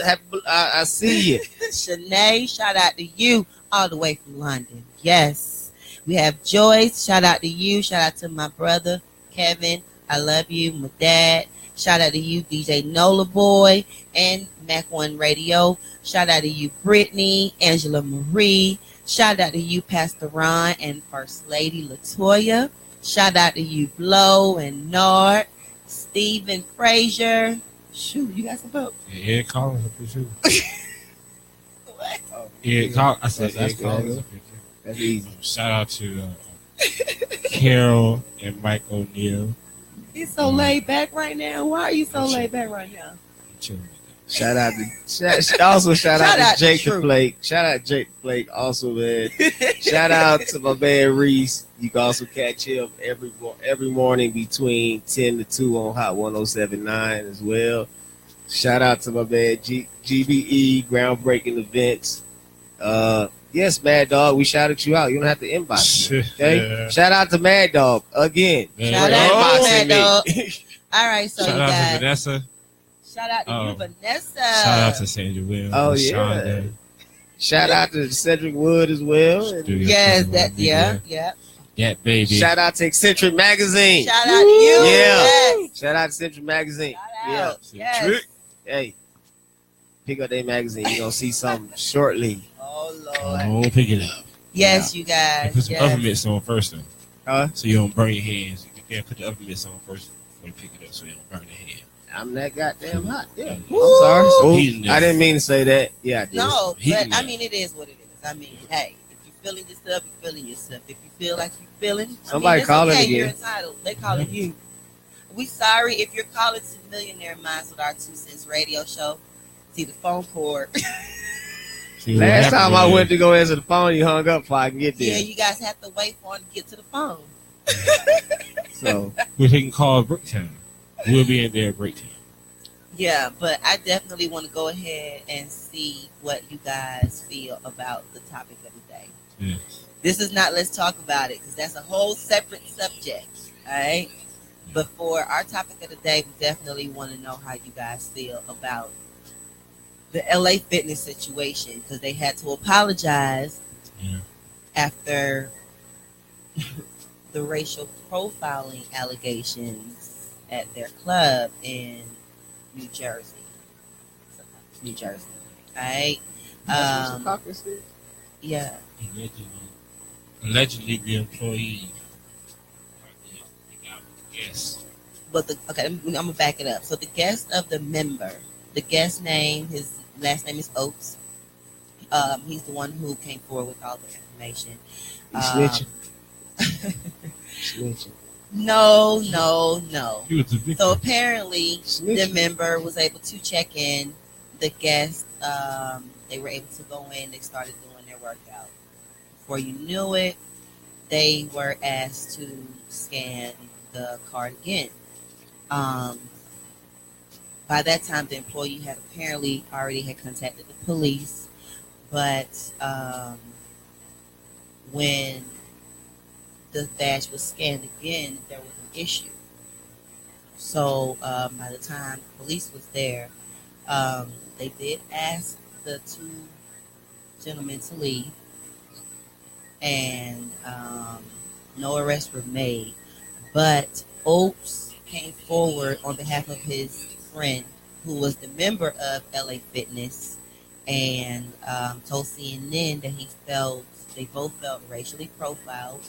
I see you. Shanae, shout out to you all the way from London. Yes. We have Joyce, shout out to you. Shout out to my brother, Kevin. I love you. My dad. Shout out to you, DJ Nola Boy and Mac One Radio. Shout out to you, Brittany, Angela Marie. Shout out to you, Pastor Ron and First Lady Latoya. Shout out to you, Flo and Nard, Stephen Frazier. Shoot, you got some vote. Yeah, Ed Collins up here too. What? Ed Collins. I said That's Ed Collins good. up here too. That's easy. Shout out to Carol and Mike O'Neill. He's so laid back right now. Why are you so laid back right now? Chilling with Shout out to also shout out out to to Jake the True. Flake. Shout out to Jake the Flake also, man. Shout out to my man Reese. You can also catch him every morning between 10 to 2 on Hot 1079 as well. Shout out to my man GBE, groundbreaking events. Yes, Mad Dog, we shouted you out. You don't have to inbox me. Okay? Yeah. Shout out to Mad Dog again. Man, Shout for out to inboxing Mad Dog. All right, so Shout you out to guys. Vanessa. Shout out to you, Oh. Vanessa. Shout out to Sandra Williams. Oh, and yeah. Shonda. Shout out to Cedric Wood as well. And Studio Yes, 21, that yeah. That baby. shout out to Eccentric Magazine. Shout out to you. Yeah. Yes. Shout out to Eccentric Magazine. Shout Yeah. out. Yes. Trick. Hey, pick up their magazine. You're going to see something shortly. Oh Come Lord. on, pick it up. Yes, you And guys. put some Yes. oven mitts on first, though. Huh? So you don't burn your hands. You can't put the oven mitts on first before you pick it up so you don't burn your hand. I'm that goddamn hot. Yeah. I'm Woo! sorry. Oh, Heating I didn't mean to say that. Yeah, I did. No, Heating but I up. mean it is what it is. I mean, hey, if you're feeling yourself, you're feeling yourself. If you feel like you're feeling, Somebody it's call it okay. again. You're entitled. They calling you. We sorry if you're calling to Millionaire Minds with our 2 cents radio show. See the phone cord. See, what Last happened time I is- went to go answer the phone, you hung up before I can get Yeah, there. you guys have to wait for him to get to the phone. So, We're taking calls break time. We'll be in there at break time. Yeah, but I definitely want to go ahead and see what you guys feel about the topic of the day. Yeah. This is not let's talk about it because that's a whole separate subject. All right. But for our topic of the day, we definitely want to know how you guys feel about the LA Fitness situation because they had to apologize Yeah. after the racial profiling allegations at their club in New Jersey. New Jersey. All right. Yeah. Allegedly, the employee. Yes. But I'm gonna back it up. So the guest of the member, the guest name, his last name is Oates. He's the one who came forward with all the information. He snitching. Snitching. No. He was the victim. So apparently, the Snitching. member was able to check in. The guest, they were able to go in. They started doing their workout. Before you knew it, they were asked to scan the card again. By that time, the employee had apparently already had contacted the police, but when the badge was scanned again, there was an issue. So by the time police was there, they did ask the two gentlemen to leave, and no arrests were made. But Oates came forward on behalf of his friend, who was the member of LA Fitness, and told CNN that they both felt racially profiled.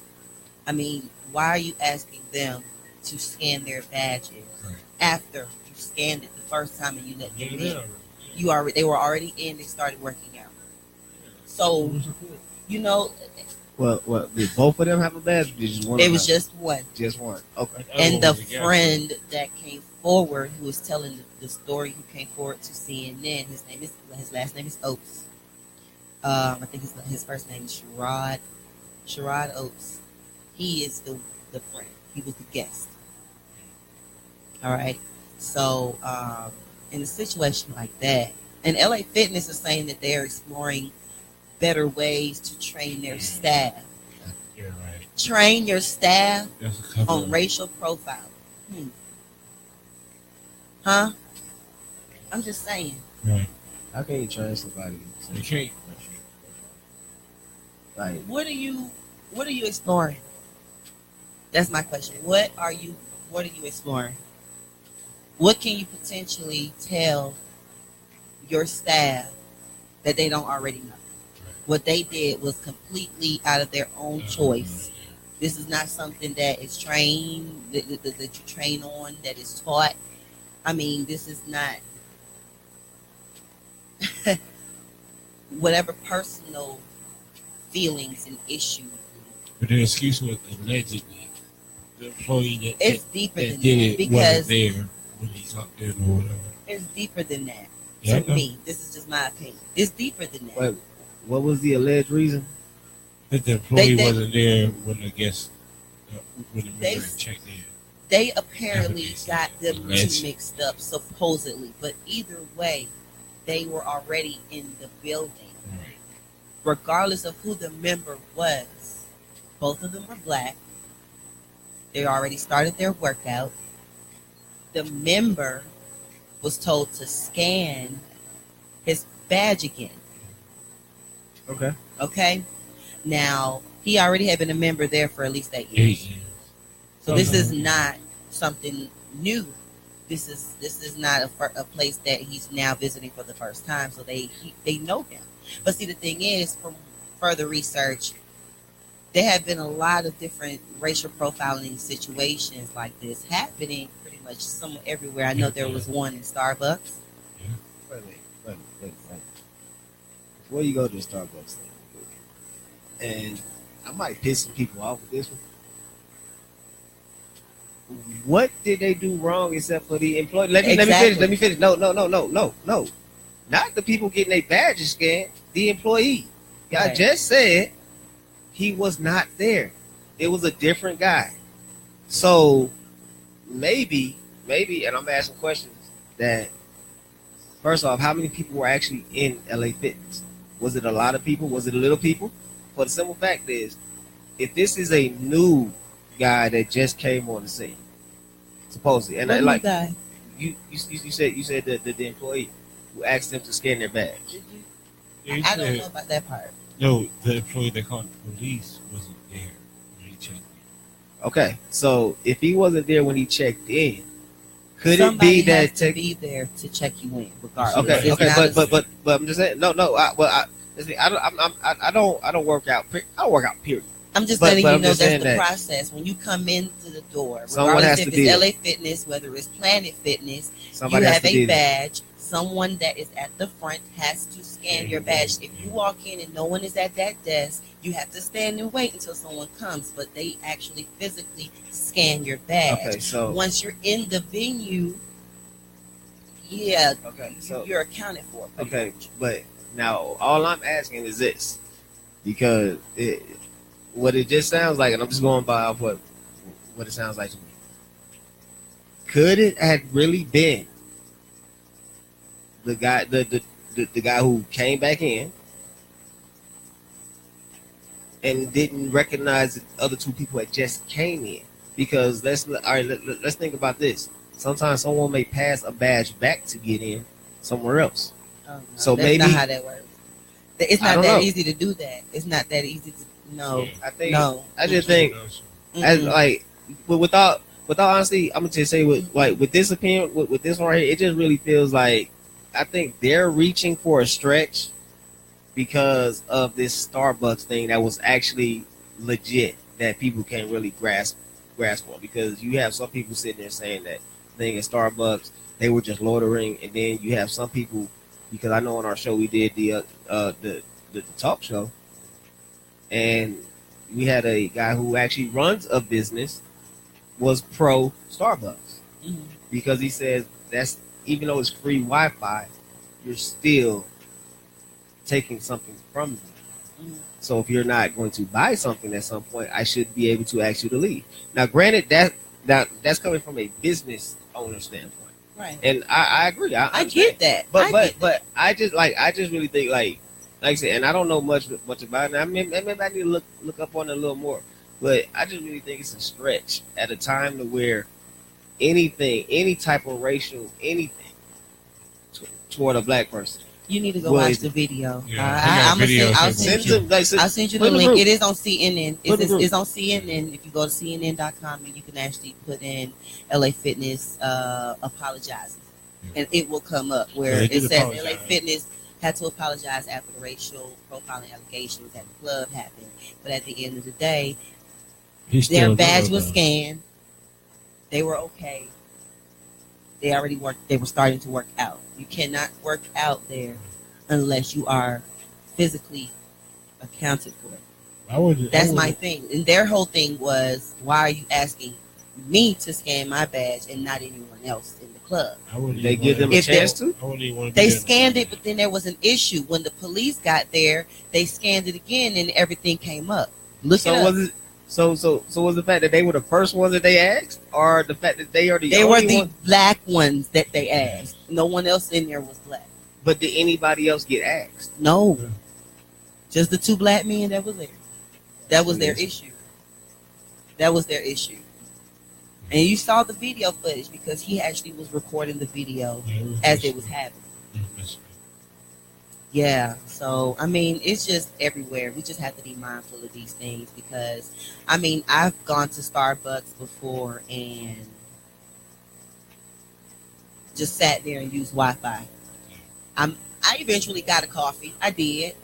I mean, why are you asking them to scan their badges after you scanned it the first time and you let them in? They were already in. They started working out. So, Well, did both of them have a badge? Or did just one? It was just one. Just one. Okay. And the friend that came forward, who was telling the story, who came forward to CNN, his last name is Oates. I think his first name is Sherrod Oates. He is the friend. He was the guest. All right. So in a situation like that, and LA Fitness is saying that they're exploring better ways to train their staff. You're right. Train your staff That's a couple on of- racial profiling. Huh? I'm just saying. Right. How can you train somebody? You can't. Like, What are you exploring? That's my question. What are you exploring? What can you potentially tell your staff that they don't already know? What they did was completely out of their own choice. This is not something that is trained, that you train on, that is taught. I mean, this is not whatever personal feelings and issues. But the excuse was allegedly the employee It's deeper that than did that it because wasn't there when he talked there or whatever. it's deeper than that. Yeah, To me, this is just my opinion. It's deeper than that. wait, what was the alleged reason? That the employee They- wasn't there when the guest, when the They- member checked in. They apparently That's got them two alleged. mixed up, supposedly. But either way, they were already in the building. Right. Regardless of who the member was, both of them were black. They already started their workout. The member was told to scan his badge again. Okay. Okay? Now, he already had been a member there for at least 8 years. 8 years. So this is not something new. This is not a place that he's now visiting for the first time. So they know him. But see, the thing is, from further research, there have been a lot of different racial profiling situations like this happening pretty much somewhere everywhere. I know there was one in Starbucks. Wait. Before you go to the Starbucks thing, and I might piss some people off with this one. What did they do wrong except for the employee? Let me finish. No. Not the people getting their badges scanned. The employee. I Right. just said he was not there. It was a different guy. So maybe, and I'm asking questions that, first off, how many people were actually in LA Fitness? Was it a lot of people? Was it a little people? But the simple fact is, if this is a new guy that just came on the scene, supposedly. And What new like guy? you said that the employee who asked them to scan their badge. Did you? Yeah, he I don't know said, about that part. no, the employee that called the police wasn't there when he checked in. Okay, so if he wasn't there when he checked in, could Somebody it be has that to be there to check you in, regardless. Okay, It's okay, not but I'm just saying. No, no. Listen, I don't work out. I don't work out. Period. I'm just But letting you I'm know just that's saying the that process. When you come into the door, someone regardless has if to be it's there. LA Fitness, whether it's Planet Fitness, Somebody you has have to a be there. badge. Someone that is at the front has to scan your badge. If you walk in and no one is at that desk, you have to stand and wait until someone comes. But they actually physically scan your badge. Okay, so Once you're in the venue, yeah, okay, so you're accounted for. Pretty okay, much. but now all I'm asking is this, because what it just sounds like, and I'm just going by off what it sounds like to me. Could it have really been the guy the guy who came back in and didn't recognize the other two people that just came in? Because let's think about this. Sometimes someone may pass a badge back to get in somewhere else. Oh, no, So that's maybe not how that works. It's I not don't that know. easy to do that. It's not that easy to. No, I think no. I just think as Mm-mm. like, but without honesty, I'm gonna just say with this opinion with this one right here, it just really feels like I think they're reaching for a stretch because of this Starbucks thing that was actually legit that people can't really grasp on, because you have some people sitting there saying that thing at Starbucks they were just loitering, and then you have some people, because I know on our show we did the talk show, and we had a guy who actually runs a business was pro Starbucks, Mhm. because he says that's, even though it's free Wi-Fi, you're still taking something from me. Mhm. So if you're not going to buy something at some point, I should be able to ask you to leave. Now, granted, that's coming from a business owner standpoint, Right. and I agree. I I understand. get that. But I just really think like I said, and I don't know much about it. Maybe I need to look up on it a little more. But I just really think it's a stretch at a time to where anything, any type of racial anything toward a black person. You need to go Well, watch the video. Yeah, I'm gonna videos send. I'll of send it. you. I'll send you the put in link. group. It is on CNN. Put in the group. It's on CNN. If you go to CNN.com, and you can actually put in LA Fitness apologizing, and it will come up where they it did says apologize. LA Fitness had to apologize after the racial profiling allegations at the club happened. But at the end of the day, He's their still badge doing was those. scanned. They were okay. They already worked. They were starting to work out. You cannot work out there unless you are physically accounted for. That's my thing. And their whole thing was, why are you asking me to scan my badge and not anyone else in the club? They give them a If chance to. I wouldn't even want to They be there. scanned it, but then there was an issue. When the police got there, they scanned it again and everything came up. Look So it up. was it? So was the fact that they were the first ones that they asked, or the fact that they are the They only were the one? black ones that they asked. No one else in there was black. But did anybody else get asked? No. Yeah. Just the two black men that was there. That was their issue. That was their issue. And you saw the video footage because he actually was recording the video as it was happening. Yeah. So, I mean, it's just everywhere. We just have to be mindful of these things because, I mean, I've gone to Starbucks before and just sat there and used Wi-Fi. I eventually got a coffee. I did.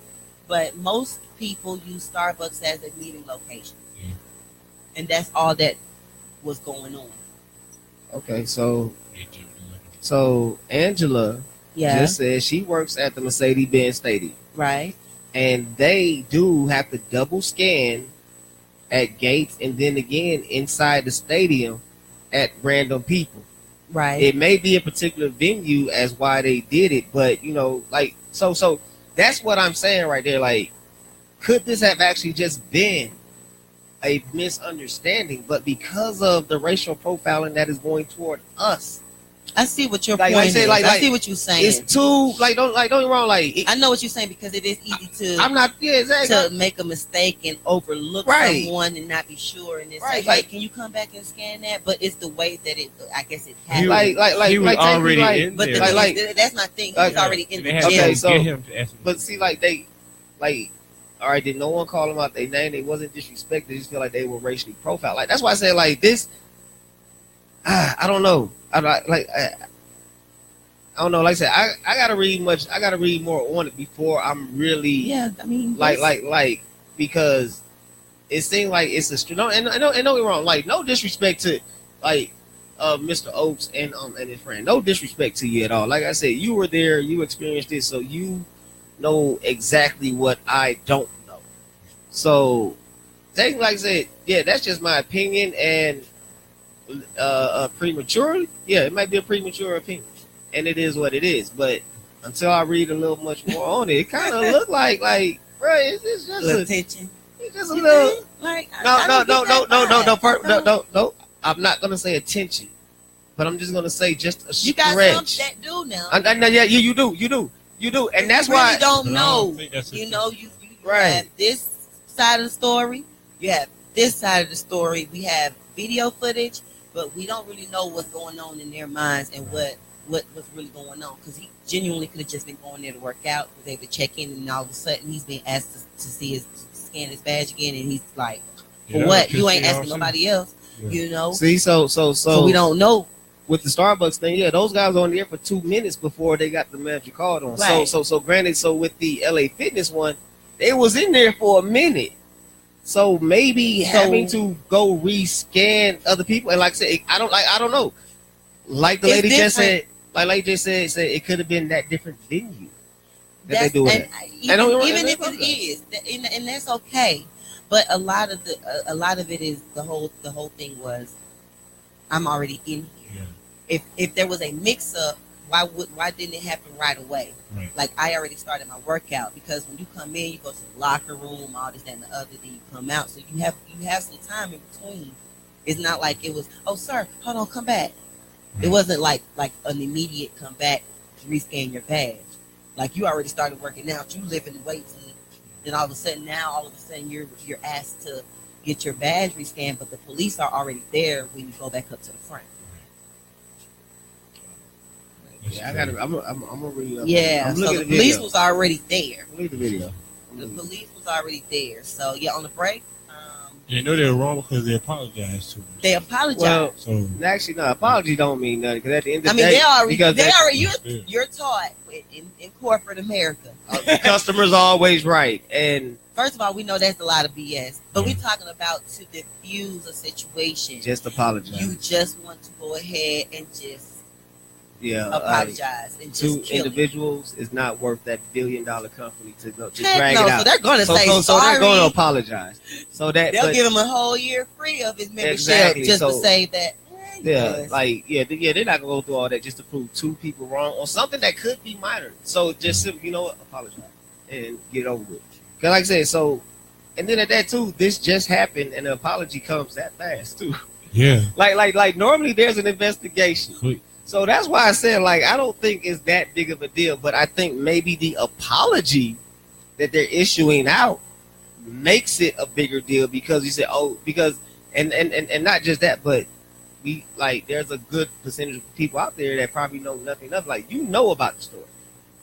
But most people use Starbucks as a meeting location. Yeah. And that's all that was going on. Okay, so Angela Yeah. just said she works at the Mercedes-Benz Stadium, Right. and they do have to double scan at gates and then again inside the stadium at random people. Right. It may be a particular venue as why they did it, but you know, like so that's what I'm saying right there. Like, could this have actually just been a misunderstanding, but because of the racial profiling that is going toward us, I see what your Like point I say, is. I see what you're saying. It's too don't get me wrong. I know what you're saying because it is easy to I'm not exactly to make a mistake and overlook Right. someone and not be sure and then Right, say, hey, like- can you come back and scan that? But it's the way that it, I guess it He happens. was, he was already in But there. the Like- thing is, that's my thing. He like- was already in They the had jail. to Okay, so- get him to ask him. But see, like they, like, all right, did no one call them out their name? They wasn't disrespected. They just feel like they were racially profiled. Like that's why I said like this. I don't know. I don't know. Like I said, I gotta read much. I gotta read more on it before I'm really Yeah, I mean, like because it seemed like it's a no and don't get me wrong. Like no disrespect to like Mr. Oaks and his friend. No disrespect to you at all. Like I said, you were there. You experienced it, so you know exactly what I don't know. So, like I said, yeah, that's just my opinion and prematurely. Yeah, it might be a premature opinion, and it is what it is. But until I read a little much more on it, it kind of looked like, bro, it's just little tension. it's just a little. Like, No. No. I'm not gonna say attention, but I'm just gonna say just a You got some stretch. that do now. Yeah, you do, and that's you why. really don't But I know. don't think that's a- You know, you Right. have this side of the story. You have this side of the story. We have video footage, but we don't really know what's going on in their minds and what was really going on. Because he genuinely could have just been going there to work out, was able to check in, and all of a sudden he's being asked to see his scan his badge again, and he's like, "For Yeah, what? that You was ain't just asking awesome. nobody else." Yeah. You know, See, so we don't know. with the Starbucks thing, yeah, those guys were on the air for 2 minutes before they got the magic card on. Right. So granted, so with the LA Fitness one, they was in there for a minute. So maybe having to go rescan other people, and like I said, I don't know. Like the It's lady just different. said, like lady just said it could have been that different venue that That's, they do and it. even, don't get me even wrong, if that's it is, and that's okay. But a lot of it is the whole thing was, I'm already in here. Yeah. If there was a mix up, why didn't it happen right away? Right. Like I already started my workout, because when you come in, you go to the locker room, all this that, and the other, then you come out, so you have some time in between. It's not like it was, oh sir, hold on, come back. It wasn't like an immediate come back to rescan your badge. Like you already started working out, you live in the weights, and then all of a sudden you're asked to get your badge rescanned, but the police are already there when you go back up to the front. Yeah, I'm gonna read up. Yeah, I'm so looking the at the police video. was already there. Read the video. The police was already there. So yeah, on the break, They know they're wrong because they apologized to him. they apologized. Well, So actually, no, apology don't mean nothing because at the end of I the mean, day, they already Yeah. you're taught in corporate America. the customer's always right, and First of all, we know that's a lot of BS, but we're talking about to diffuse a situation. just apologize. You just want to go ahead and just Yeah, apologize and just two kill it. individuals is not worth that $1 billion company to Heck drag no, it out. so they're gonna say so sorry. they're going to apologize. So that They'll but, give him a whole year free of his membership Exactly, just to so- say that. yeah, they're not gonna go through all that just to prove two people wrong on something that could be minor. So just simply, you know what, apologize and get over it. Cause like I said, so and then at that too, this just happened and the apology comes that fast too. yeah, Like normally there's an investigation. quick. So that's why I said, like, I don't think it's that big of a deal, but I think maybe the apology that they're issuing out makes it a bigger deal because you said, and not just that, but we like there's a good percentage of people out there that probably know nothing of, like, you know about the story,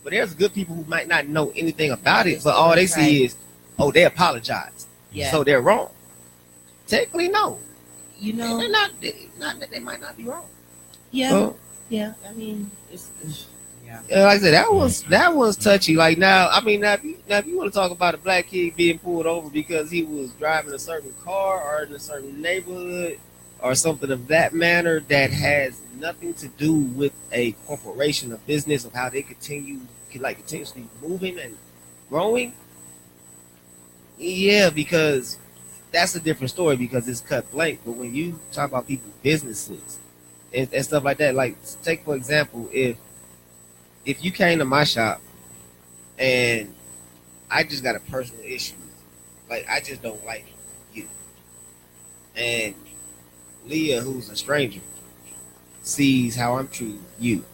but there's good people who might not know anything about it, but all they see is, oh, they apologize, Yeah. so they're wrong. Technically, no, You know, they're not. They might not be wrong. yeah, Well, yeah. I mean, it's yeah. yeah, like I said, that was touchy. Like now, I mean, now if you want to talk about a black kid being pulled over because he was driving a certain car or in a certain neighborhood or something of that manner that has nothing to do with a corporation or business of how they continuously moving and growing. Yeah, because that's a different story because it's cut blank. But when you talk about people's businesses and stuff like that, like take for example, if you came to my shop and I just got a personal issue, like I just don't like you, and Leah, who's a stranger, sees how I'm treating you,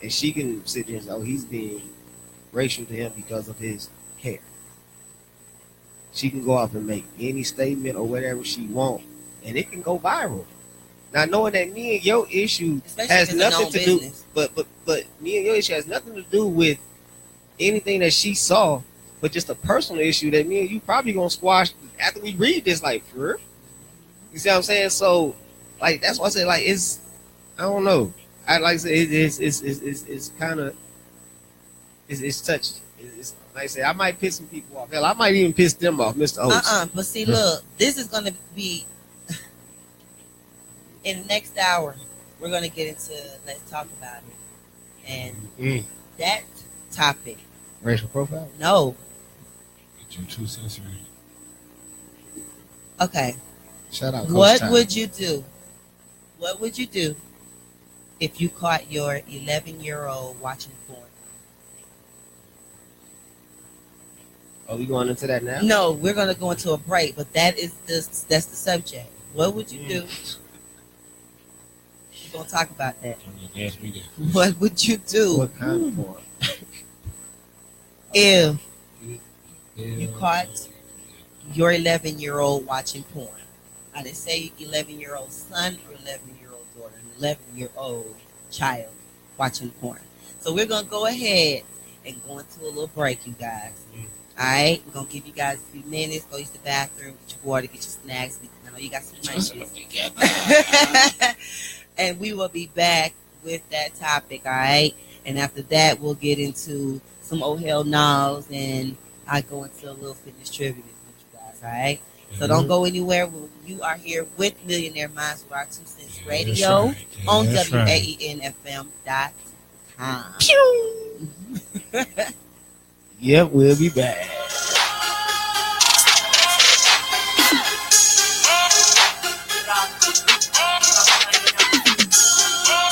and she can sit there and say, "Oh, he's being racial to him because of his hair." She can go off and make any statement or whatever she wants, and it can go viral. Now, knowing that me and your issue Especially has if it's a nothing known to do, business. but me and your issue has nothing to do with anything that she saw, but just a personal issue that me and you probably gonna squash after we read this. Like, for real? You see what I'm saying? So, like, that's why I said, like, it's, I don't know. I like to say it's kind of it's touchy. It's like I said, I might piss some people off. Hell, I might even piss them off, Mr. Oates. But see, look, this is gonna be in the next hour. We're gonna get into let's talk about it, and that topic. Racial profile? No. Get your 2 cents ready. Okay. Shout out. Coach What Tyler. would you do? What would you do if you caught your 11-year-old watching porn? Are we going into that now? No, we're gonna go into a break, but that's the subject. What would you do? We're gonna talk about that. Yes, we do. What would you do What kind of porn? if you caught your 11-year-old watching porn? I didn't say 11-year-old son or 11-year-old daughter, an 11-year-old child watching porn. So we're going to go ahead and go into a little break, you guys. All right? We're going to give you guys a few minutes. Go use the bathroom, get your water, get your snacks. I know you got some munchies. And we will be back with that topic, all right? And after that, we'll get into some oh hell no's, and I go into a little fitness trivia with you guys, all right? So don't go anywhere. You are here with Millionaire Minds with our 2 Cents Radio That's right. on That's right. waenfm.com. Yep, we'll be back.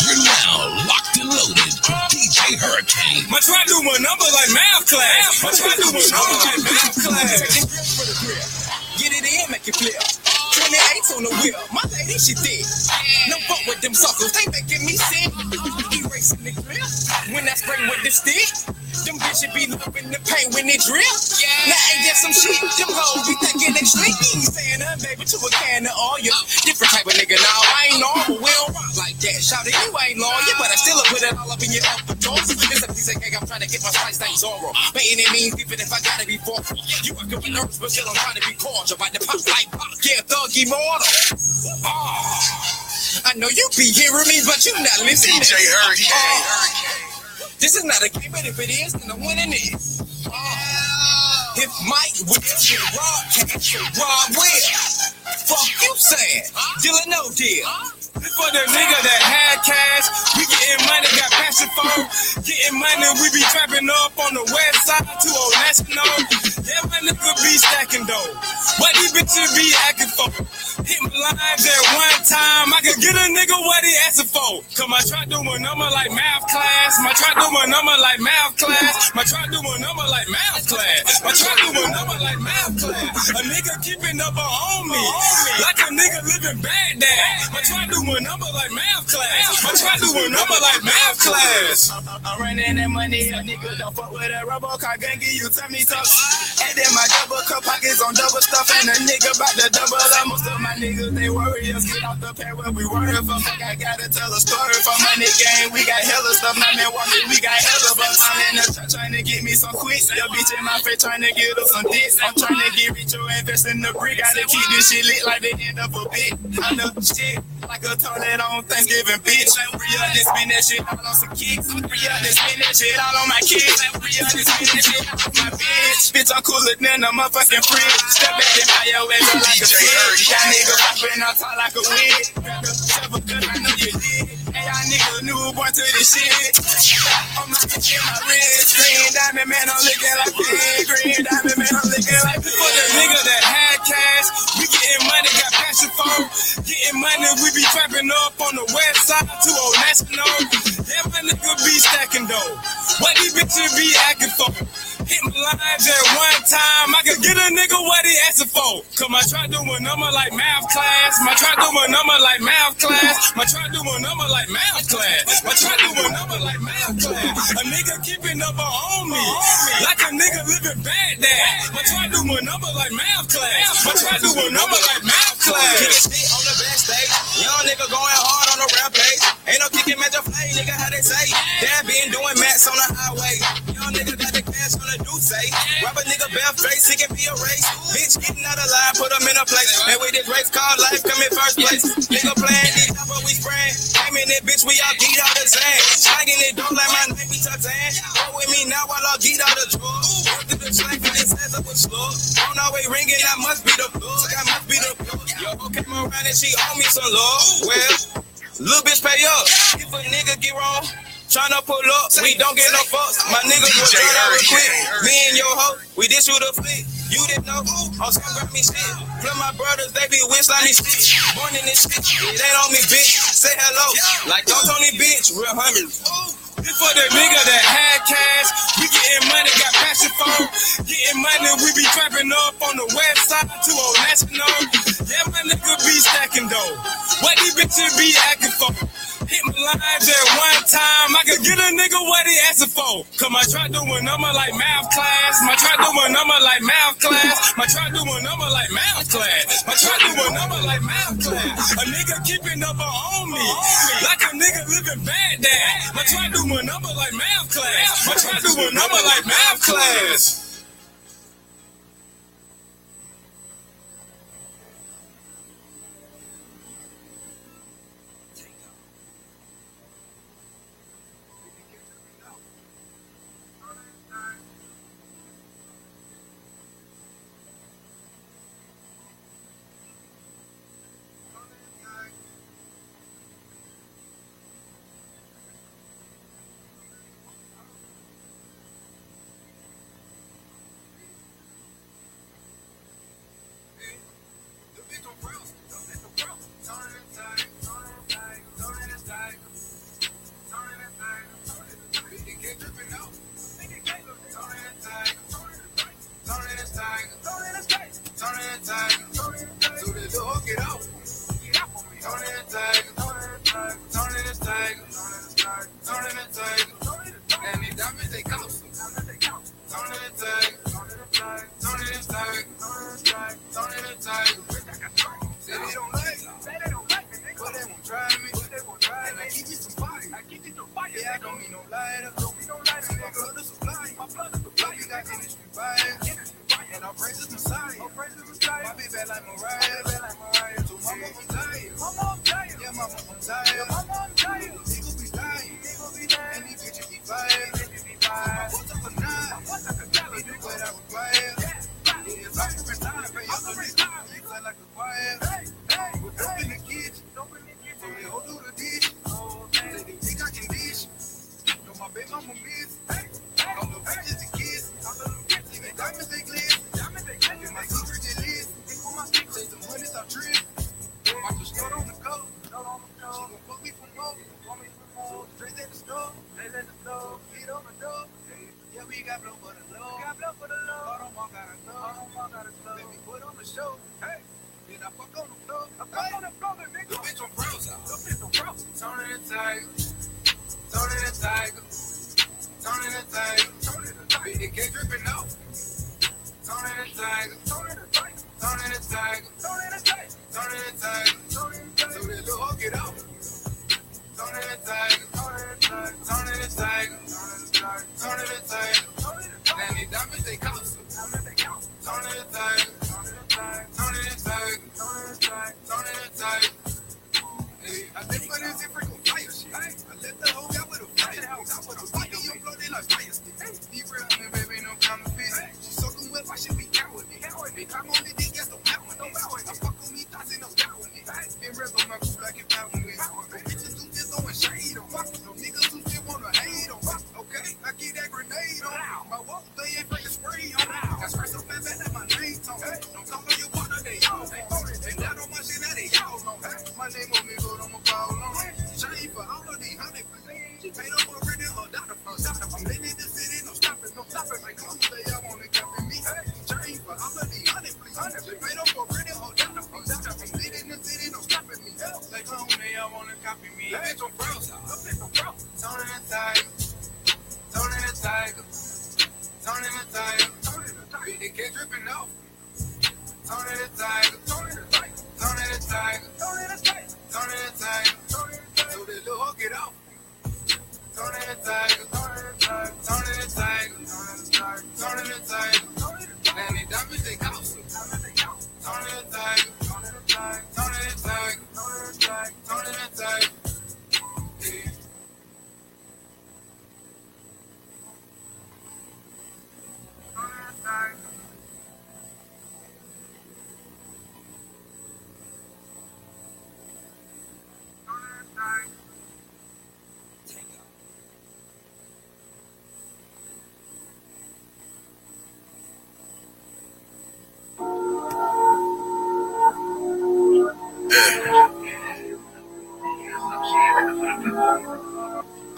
You're now locked and loaded. DJ Hurricane. My try to do my number like math class. My try to do my number like math class. Take the grip for the grip. Get it in, make it flip. 28 on the wheel. My lady, she thick. No fuck with them suckers. They making me sick. Erasing the grip. When I spray with the stick. Them bitches be loving the paint when it drip. Now ain't that some shit? Them hoes be thinking they slick. Saying that baby to a can of oil. Different type of nigga. Now I ain't normal. We don't rock like that. Shout it, you ain't loyal, but I still put it all up in your upper doors. This a piece of cake. I'm trying to get my spice things oral. By any means, even if I gotta be forceful. You are with nerves, but still I'm trying to be cordial. About to pop like pop. Yeah, thug immortal. I know you be hearing me, but you not listening. DJ Hurricane. This is not a game, but if it is, then I'm winning it. If Mike will get Rob, can't Rob will. Fuck you saying? Deal or no deal? For the nigga that had cash, we getting money, got passion for. Getting money, we be trapping up on the west side to Old National. Yeah, my nigga be stacking though. What these bitches be acting for? Hit my lines at one time, I can get a nigga what he asking for. Cause my try do my number like math class. My try do my number like math class. My try do my number like math class. My try do my number like math class. A nigga keeping up on me, like a nigga living bad dad. My try do my number like math class. My try do my number like math class. I'm running that money, a nigga don't fuck with a rubber car, gun give you tummy tuck. And then my double cup pockets on double stuff, and a nigga about to double up. Most of my niggas, they warriors, get off the pair where we worried for. Fuck, I gotta tell a story for money game. We got hella stuff, my man walking, we got hella bucks. I'm in the truck trying to get me some quick. Your bitch in my face trying to get us some dicks. I'm trying to get rich or invest in the brick. Gotta keep this shit lit like the end of a bit. I know shit like a toilet on Thanksgiving, bitch. I'm real, just spin that shit all on some kicks. I'm real, just spin that shit all on my kids. I'm real, just spin that shit all on my bitch. Bitch, I'm cooler than a motherfucking fridge. Step back and buy your ass up like a bitch. Y'all niggas popping on top like a wig. Grab the shovel, cause I know you did. Hey, y'all niggas newborn to this shit. I'm like in my wrist. Green diamond man, I'm looking like pig. Green diamond man, I'm looking like pig. For the nigga that had cash, we getting money, got passion for. Getting money, we be trapping up on the west side to Old National. Yeah, my nigga be stacking though. What these bitches be acting for? Hit my lines mind just one time, I could get a nigga what he asking for. Cause my try do a number like math class. My try do a number like math class. My try do a number like math class. My try do a number like math class. A nigga keeping up on me like a nigga living bad dad. My try do a number like math class. My try do a number like math class. Get shit on the backstage. Young nigga going hard on the rampage. Ain't no kicking match a play, nigga, how they say. Dad been doing mats on the highway. Young nigga got the cash on the do say. Rob a nigga bare face, he can be a race. Bitch getting out of line, put him in a place. And with this race called life, come in first place. Nigga playing these top we spraying. Came in that bitch, we all geek out the sand. Slanging it, don't like my name be Tarzan. Go with me now while I geek out the drawer. Go through the track and this ass up with slow. On our way ringing, I must be the plug. I must be the plug. Yo, came around and she owe me some love. Well, little bitch pay up. If a nigga get wrong, tryna pull up, we don't get no fucks. My niggas will turn out real quick. Me and your hoe, we did shoot a flick. You didn't know who? On some grab me shit. Play my brothers, they be wish like me shit. Born in this shit, it ain't on me, bitch. Say hello, like don't Tony, bitch. Real hundreds. This for the nigga that had cash. We getting money, got passion for. Getting money, we be trapping up on the website to Old National. Yeah, my nigga be stacking though. What these bitches be acting for? Hit my line just one time, I could get a nigga what he asking for. Cause my try do a number like math class. My try do a number like math class. My try do a number like math class. My try do a number like math class. A nigga keeping up on me like a nigga living bad dad. My try do a number like math class. My try do a number like math class. I'm letting the city, no stopping, no stopping. Like, come stay, I wanna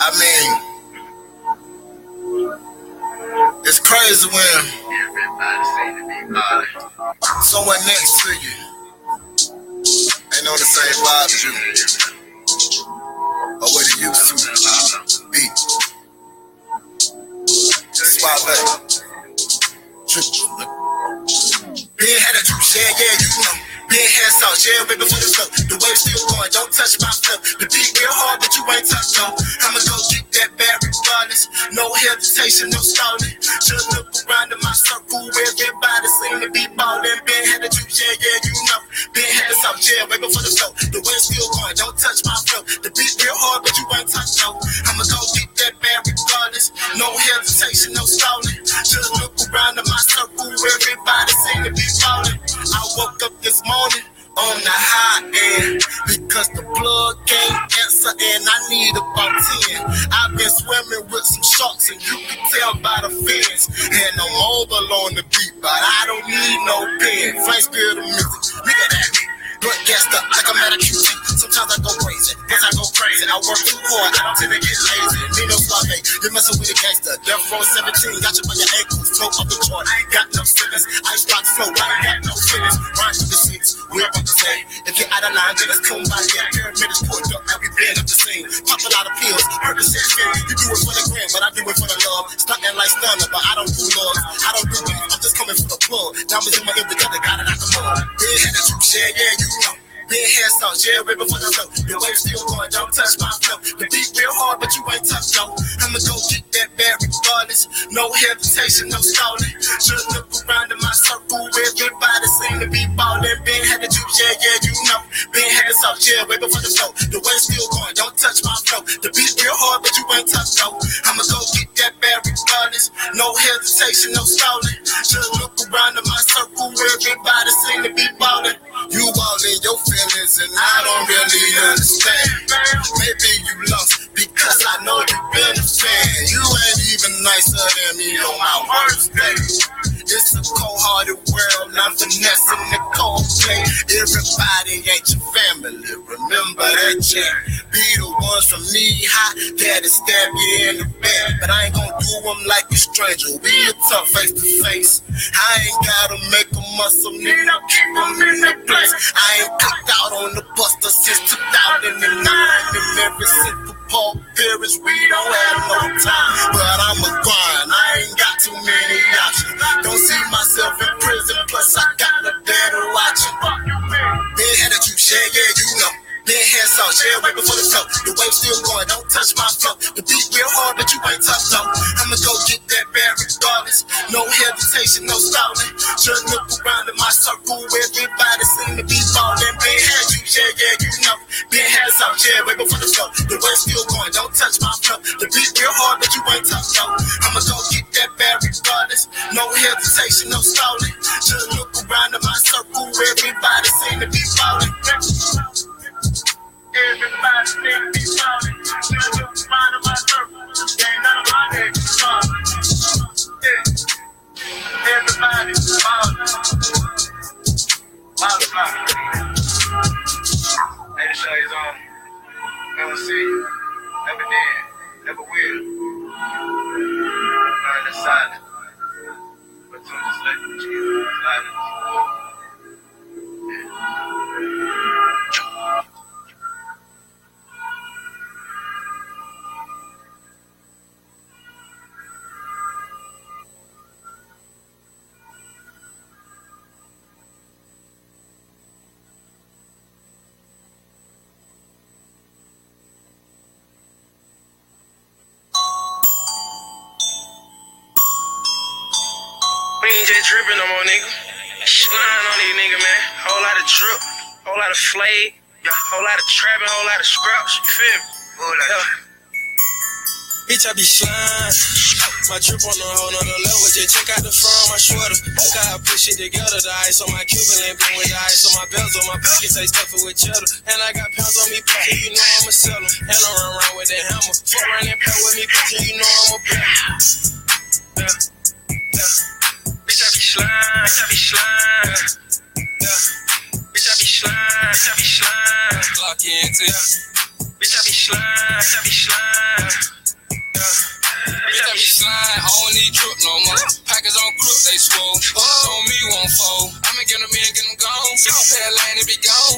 I mean, it's crazy when someone next to you ain't on the same vibe as you, or what it used to be. That's why being had a juice, yeah, you know. Being hands out, yeah, way before the flow. The wave still going, don't touch my flow. The beat real hard, but you ain't touch no. I'ma go get that bad regardless. No hesitation, no stalling. Just look around in my circle, everybody seem to be ballin'. Being had a juice, yeah, you know. Being hands out, yeah, way before the flow. The wave still going, don't touch my flow. The beat real hard, but you ain't touch no. I'ma go get that bad regardless. No hesitation, no stalling. Just look around in my circle, everybody seem to be ballin'. I woke up this morning on the high end because the plug can't answer and I need about 10. I've been swimming with some sharks and you can tell by the fins. And I'm over on the beat, but I don't need no pen. Flame spill the music, look at that. Blood gassed up like I'm at a QT. Sometimes I go crazy, yes I go crazy. I work too hard, I don't tend to get lazy. Me no suave, you're messing with a gangster. Death Row 17, got you by your ankles, toe up the joint. I ain't got no feelings, ice rock flow, I ain't got no feelings. Rhyme through the seats, we're up the same. If you're out of line, then it's come by here. Pyramid is pulled up, every band up the same. Pop a lot of pills, hurt the shit spin. You do it for the gram, but I do it for the love. Stunting like stunner, but I don't do love. I don't do beef, I'm just coming for the plug. Diamonds in my ear together, got it out the mud. Big headed juice, yeah, you know. Big hair salt, yeah, way before the flow. The wave still going, don't touch my flow. The beat real hard, but you ain't touch no. I'ma go get that bad regardless. No hesitation, no stalling. Just look around in my circle, everybody seem to be ballin'. Big had the juice, yeah, you know. Big hair salt, yeah, way before the flow. The wave still going, don't touch my flow. The beat real hard, but you ain't touch no. I'ma go get that bad regardless. No hesitation, no stalling. Just look around in my circle, everybody seem to be ballin'. You all in your feelings and I don't really understand. Maybe you lost because I know you've been a fan. You ain't even nicer than me on my worst day. It's a cold-hearted world, I'm finessing the cold play. Everybody ain't your family, remember that, Jack. Be the ones from knee high, that'll stab you in the back. But I ain't gon' do them like a stranger, we a tough face to face. I ain't gotta make a muscle, nigga, keep them in their place. I ain't cooked out on the buster since 2009. And ever since the Paul Paris, we don't have no time. But I'm a grind, I ain't got too many options. Don't see myself in prison, plus I got the dad watching. Big headed juice, yeah, you know. Big hair salt, yeah, way before the flow. The wave still going, don't touch my flow. The beat real hard, but you ain't tough though. I'ma go get that bad regardless. No hesitation, no stalling. Just look around in my circle, everybody seem to be ballin'. Big hair juice, yeah, you know. Big hair salt, yeah, way before the flow. The wave still going, don't touch my flow. The beat real hard, but you ain't tough though. I'ma go get that bad regardless. No hesitation, no stalling. Just look around in my circle, everybody seem to be ballin'. Everybody seem to be ballin'. Just look around in my circle, ain't none of my niggas ballin'. Yeah, everybody ballin'. Ballin'. Hey, the show is on. Never see you. Never did. Never will. Learn the silence. But to just let you silence. just tripping no more, nigga. Slime on these nigga, man. Whole lot of drip, whole lot of flay, whole lot of trapping, whole lot of scraps. You feel me? Whole lot of bitch, I be slime. My drip on a whole nother level. Just check out the front of my sweater. Look how I put shit together. The ice on my Cuban link, been with the ice on my bells on my pockets. I stuff it with cheddar. And I got pounds on me, bitch. You know I'ma sell them. And I run around with that hammer. Fuck around and play with me, bitch. You know I'ma play. Yeah. Bitch, I be slime. Bitch, I be slime. Yeah. Bitch, I be slime. Bitch, I be slime. Lock into ya. Bitch, I be slime. Bitch, I be slime. Bitch, I be slime, I don't need drip no more. Packers on crook, they swole. Bullets on me won't fold. I'ma get them in, get them gone. If you pay a lane, it be gone.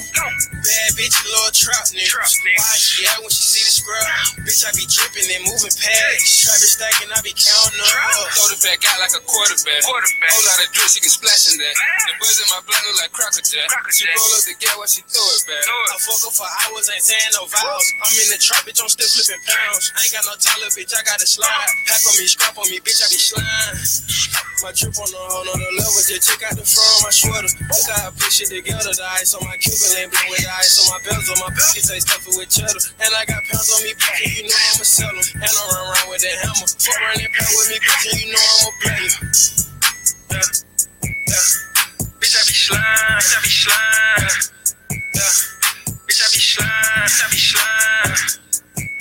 Bad bitch, a little trap nigga. Why she at when she see the scrub? Bitch, I be dripping and moving past. Trap it stacking, I be counting up. Throw the back out like a quarterback. Whole lot of drip, she can splash in that. The buzz in my blood look like Cracker Jack. She roll up the gas while she throw it back. I fuck her for hours, ain't saying no vows. I'm in the trap, bitch, I'm still flipping pounds. I ain't got no time, little bitch, I got to slide. Pack on me, scrap on me, bitch, I be slime. My drip on a whole nother level. Just check out the front of my sweater. Look how I put shit together. The ice on my Cuban link, been with the ice on my bells on my pockets. I stuff it with cheddar. And I got pounds on me, bitch, you know I'ma sell them. And I run around with that hammer. Fuck around and play with me, bitch, you know I'ma play. Yeah. Yeah. Bitch, I be slime. Bitch, I be slime. Yeah. Bitch, I be slime. Bitch, I be slime.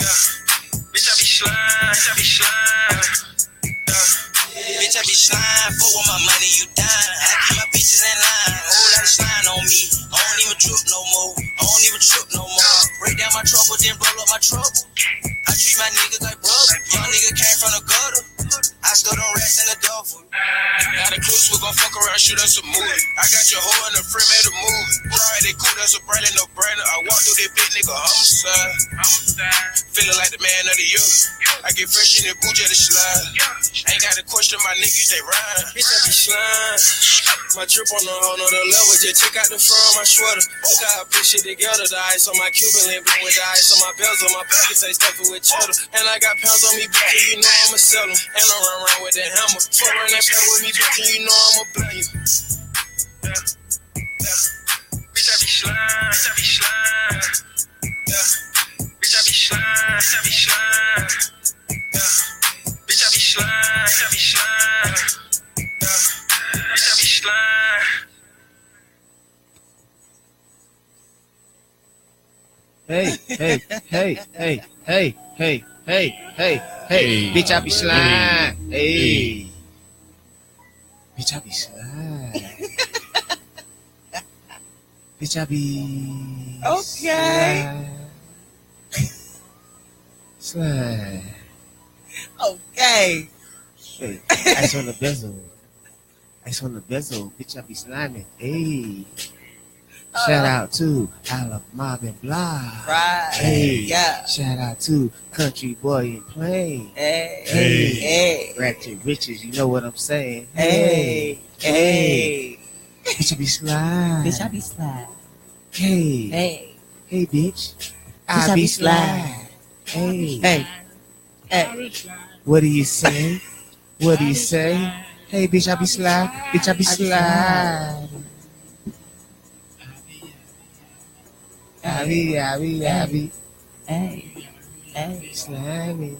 Yeah. Bitch, I be slime. Bitch, I be slime. Bitch, I be slime. Fuck with my money, you dying. I keep my bitches in line. Whole lot of slime on me. I don't even trip no more. I don't even trip no more. Break down my trouble, then roll up my trouble. I treat my niggas like brothers. Young nigga came from the gutter. I stood on rats in the duffel. Got a cruise, we gon' fuck around, shoot us a movie. I got your hoe in the frame, made a movie. Right, they cool, that's a brand, no brainer. I walk through this big nigga homicide. Feeling like the man of the year. I get fresh in the boots, the slide. Ain't got a question, my niggas, they ride. Bitch, I be slime. My drip on a whole nother level. Just check out the front of my sweater. Look how I put shit together. The ice on my Cuban link, been with the ice on my bells on my pockets. I stuff it with cheddar. And I got pounds on me, bitch, you know I'ma sell them. And I run around with that hammer. Fuck around and play with me, bitch, you know I'ma blame you. Yeah. Yeah. Bitch, I be slime. Bitch, I be slime. Yeah. Bitch, I be slime. Bitch, I be slime. Yeah. Bitch, I be slime. Bitch, I be slime. Yeah. Bitch, I be slime. Hey, hey, hey, hey, hey, hey, hey, hey, hey, bitch, I be slime. Hey. Bitch, I be slime. Bitch, I be Okay. slime. Okay. Hey, ice on the bezel. Ice on the bezel. Bitch, I be sliming. Hey. Shout out to Alabama Mob Blah. Right. Hey. Yeah. Shout out to Country Boy and Plain. Hey. Hey. Hey. Ratchet Riches, you know what I'm saying? Hey. Hey. Bitch, I be slime. Bitch, I be slime. Hey. Hey. Hey, bitch. Bitch, I be slime. Hey. Hey. Hey. What do you say? What do you say? Hey, bitch, I be slime. Bitch, I be slime. I be. Hey. Hey. Slimy.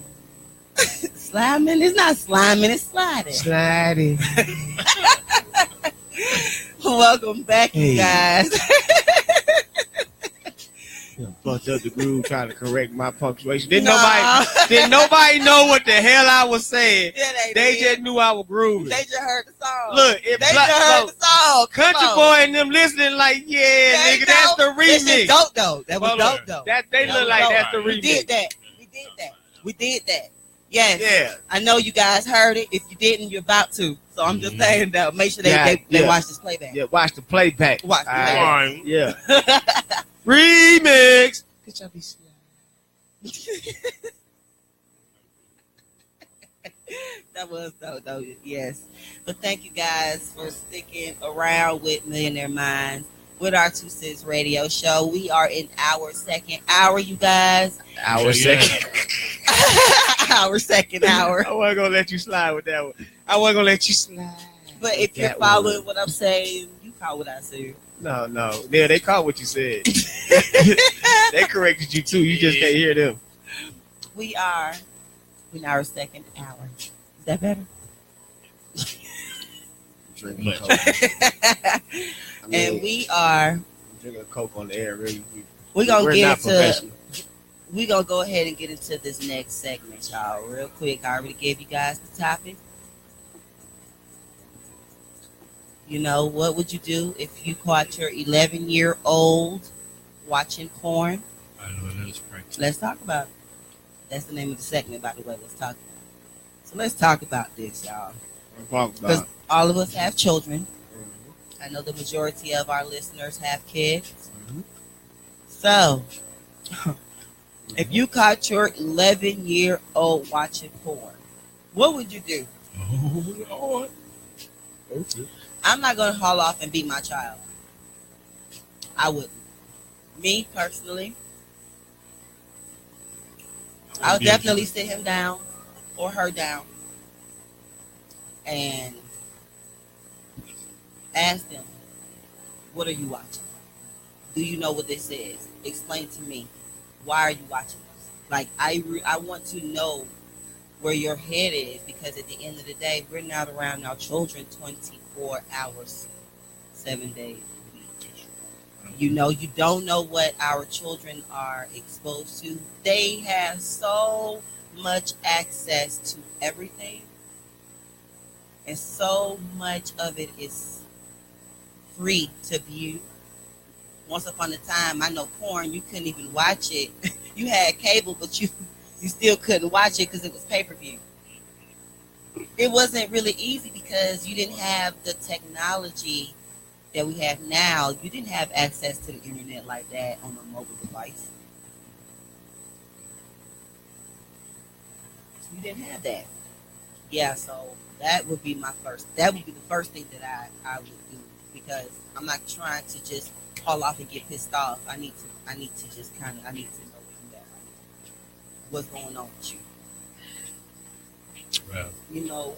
Sliming? It's not sliming, it's sliding. Sliding. Welcome back, Hey. you guys. Fucked up the groove trying to correct my punctuation. Didn't Nah. nobody know what the hell I was saying. Yeah, They did. just knew I was grooving. They just heard the song. Look, if They just heard the song. Come Country on. Boy and them listening like, yeah, They nigga, that's the know. This remix. is dope though. That was Hold dope on. though. That they That look was like dope. that's the We remix. did that. We did that. We did that. Yes. Yeah. I know you guys heard it. If you didn't, you're about to. So I'm just saying that. Make sure they Yeah. watch this playback. Yeah, watch the playback. Watch the Alright. playback. Yeah. Remix. Bitch, I be slime. That was though. Yes. But thank you guys for sticking around with Millionaire Minds with our 2 Cents radio show. We are in our second hour, you guys. Our second. Our second hour. I wasn't gonna let you slide with that one. I wasn't gonna let you slide. But if you're following what I'm saying, you caught what I said. No. Yeah, they caught what you said. They corrected you too. You just can't hear them. We are in our second hour. Is that better? Drinking Coke. And we are drinking Coke on the air. Really, we're gonna get into. professional. We're gonna go ahead and get into this next segment, y'all, real quick. I already gave you guys the topic. You know, what would you do if you caught your 11-year-old watching porn? I know that is practice. Let's talk about it. That's the name of the segment, by the way. Let's talk about it. So let's talk about this, y'all. Because all of us have children. I know the majority of our listeners have kids. So, if you caught your 11-year-old watching porn, what would you do? Oh, Lord. Okay. I'm not going to haul off and beat my child. I wouldn't. Me, personally, I would definitely sit him down or her down and ask them, what are you watching? Do you know what this is? Explain to me. Why are you watching this? Like, I want to know where your head is, because at the end of the day, we're not around our children 24 hours, 7 days a week. You know, you don't know what our children are exposed to. They have so much access to everything, and so much of it is free to view. Once upon a time, I know porn, you couldn't even watch it. You had cable, but you still couldn't watch it because it was pay-per-view. It wasn't really easy because you didn't have the technology that we have now. You didn't have access to the internet like that on a mobile device. You didn't have that. Yeah, so that would be the first thing that I would do, because I'm not trying to just haul off and get pissed off. I need to just know where you at. What's going on with you? Well, you know,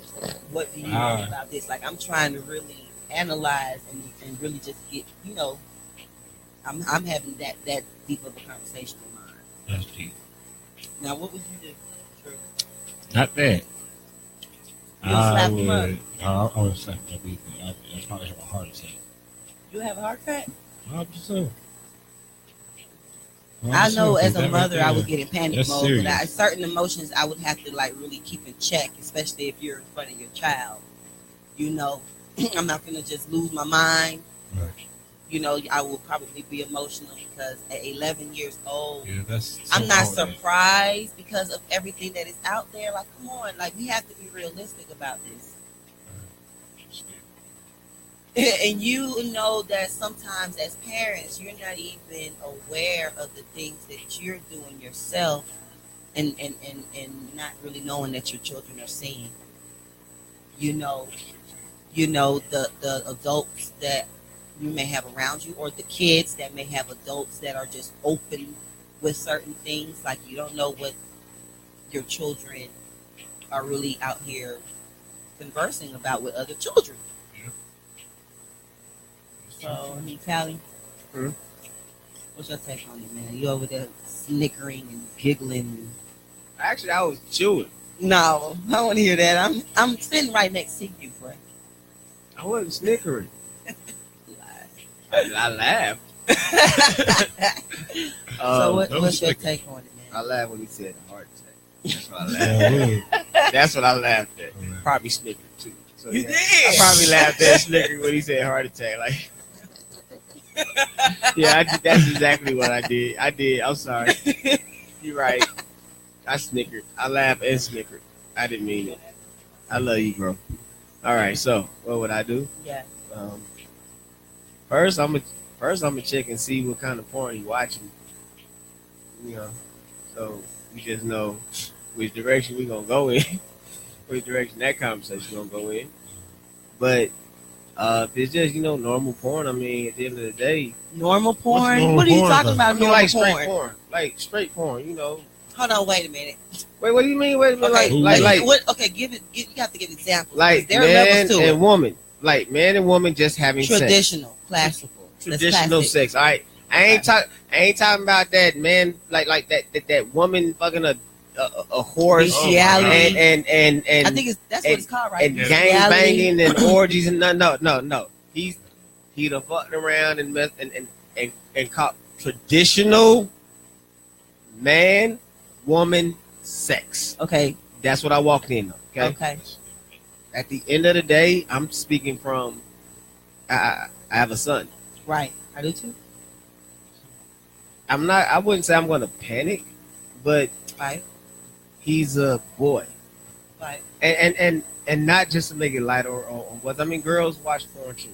what do you know about this? Like, I'm trying to really analyze and really just get, you know, I'm having that deep of a conversation in mind. That's deep. Now, what would you do? True. Not bad. I would slap him up. I'd probably have a heart attack. You have a heart attack? 100%. I know as a mother, I would get in panic That's mode, serious. but certain emotions I would have to like really keep in check, especially if you're in front of your child. You know, I'm not gonna just lose my mind. Right. You know, I will probably be emotional because at 11 years old, Yeah, that's. I'm not surprised because of everything that is out there. Like, come on, like we have to be realistic about this. And you know that sometimes as parents, you're not even aware of the things that you're doing yourself, and not really knowing that your children are seeing. You know the adults that you may have around you, or the kids that may have adults that are just open with certain things. Like, you don't know what your children are really out here conversing about with other children. So, I mean, Callie, what's your take on it, man? You over there snickering and giggling? Actually, I was chewing. No, I don't want to hear that. I'm sitting right next to you, Frank. I wasn't snickering. I laughed. So what's your take on it, man? I laughed when he said heart attack. That's what I laughed at. That's what I laughed at. Probably snickered too. So, You yeah, did? I probably laughed at snickering when he said heart attack. Like, yeah, that's exactly what I did. I'm sorry. You're right. I snickered. I laughed and snickered. I didn't mean it. I love you, bro. All right. So, what would I do? Yeah. First, I'm gonna check and see what kind of porn you watching. You know, so we just know which direction we gonna go in, which direction that conversation gonna go in. But if it's just normal porn, I mean, at the end of the day, Normal porn? normal what are you porn, talking though? about? I mean, Normal like straight porn? porn, like straight porn. Hold on, wait a minute. Wait, what do you mean? Wait a minute, Okay, like what? Okay, you have to give examples. like there are levels man to and it. woman, like man and woman just having Traditional, classical, traditional sex. All right, I ain't talking about that man like that woman fucking a horse Bestiality. and I think that's what it's called, right? and gang banging and orgies and no. He done fucking around and mess and caught traditional man woman sex. Okay. That's what I walked in on. Okay. At the end of the day, I'm speaking from I have a son. Right. I do too. I wouldn't say I'm gonna panic, but Right. he's a boy. Right. And not just to make it light or what I mean, girls watch porn too.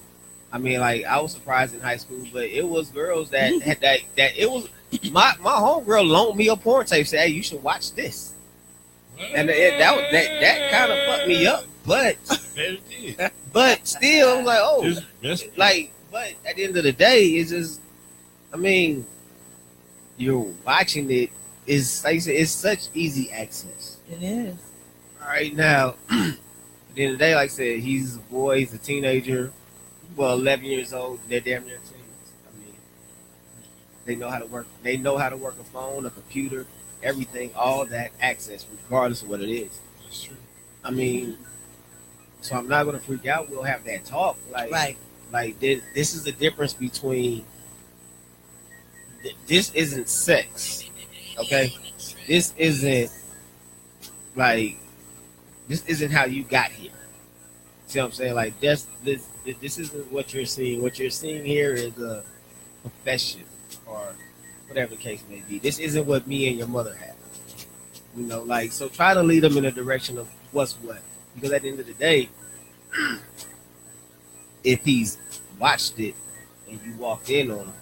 I mean, like I was surprised in high school, but it was girls that had that it was my homegirl loaned me a porn tape. Said, "Hey, you should watch this," and that kind of fucked me up. But still, I'm like, oh, like, but at the end of the day, it's just, I mean, you're watching it. Is like I said, it's such easy access. It is. All right, now at the end of the day, like I said, he's a boy, he's a teenager. Well, 11 years old, they're damn near teens. I mean, they know how to work. They know how to work a phone, a computer, everything, all that access, regardless of what it is. That's true. I mean, so I'm not gonna freak out. We'll have that talk. Right. Like this is the difference between. This isn't sex, okay? This isn't how you got here. See what I'm saying? Like this isn't what you're seeing. What you're seeing here is a profession or whatever the case may be. This isn't what me and your mother have. You know, like, so try to lead them in a direction of what's what. Because at the end of the day, if he's watched it and you walked in on him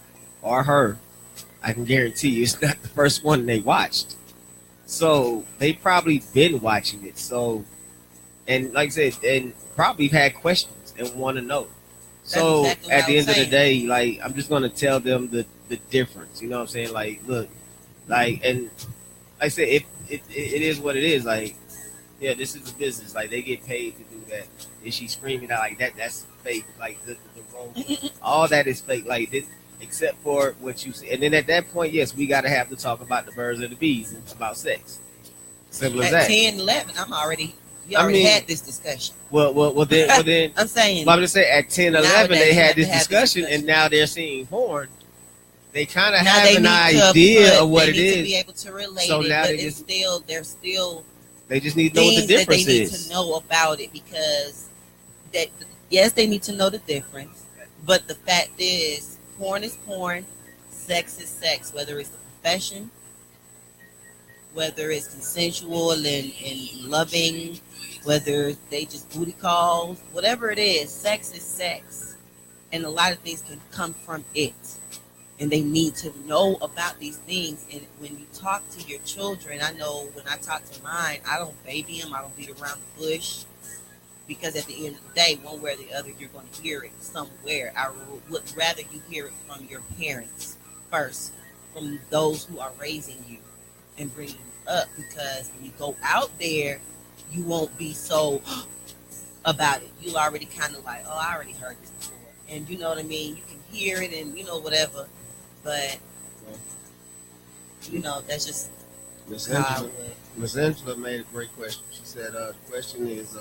or her, I can guarantee you it's not the first one they watched. So they probably been watching it. So, and like I said, and probably had questions and want to know. So exactly at the end of the saying. day, like, I'm just gonna tell them the difference. You know what I'm saying? Like, look, like, and like I said, it is what it is. Like, yeah, this is a business. Like, they get paid to do that. Is she screaming out like that? That's fake. Like the role, all that is fake. Like this, except for what you see. And then at that point, yes, we got to have to talk about the birds and the bees and about sex. Simple as At that. 10, 11, we already had this discussion. Well, then. I'm saying. Well, I'm just saying at 10, 11, nowadays they you had have to this have discussion, this and now they're seeing porn. They kind of Now have they an need to idea of what they it need to is. be able to relate So it, now but they it's just- still there's still They just need to know what the things that they difference need is. to know about it, because that yes, they need to know the difference, but the fact is porn, sex is sex, whether it's the profession, whether it's consensual and loving, whether they just booty calls, whatever it is, sex is sex, and a lot of things can come from it. And they need to know about these things. And when you talk to your children, I know when I talk to mine, I don't baby them. I don't beat around the bush. Because at the end of the day, one way or the other, you're going to hear it somewhere. I would rather you hear it from your parents first, from those who are raising you and bringing you up. Because when you go out there, you won't be so about it. You'll already kind of like, oh, I already heard this before. And you know what I mean? You can hear it and, whatever. But, that's just how I would. Miss Angela made a great question. She said, the question is,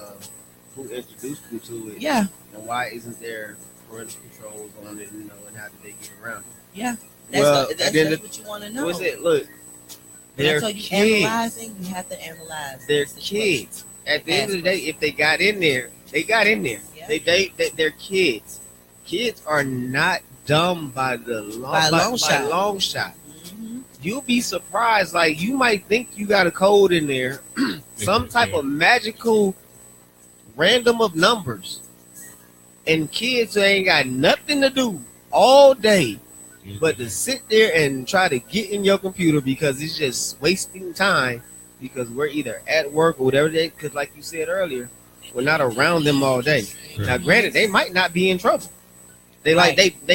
who introduced you to it? Yeah. And why isn't there parental controls on it, and how did they get around it? Yeah. Well, That's what you want to know. What's it? Look, they're So you kids. analyzing, you have to analyze. They're the situation. kids. At the end of the day, if they got in there, they got in there. Yeah. They're kids. Kids are not dumb by long shot. Mm-hmm. You'll be surprised. Like, you might think you got a code in there, some type of magical random of numbers, and kids who ain't got nothing to do all day but to sit there and try to get in your computer because it's just wasting time, because we're either at work or whatever because like you said earlier, we're not around them all day. Now granted, they might not be in trouble. They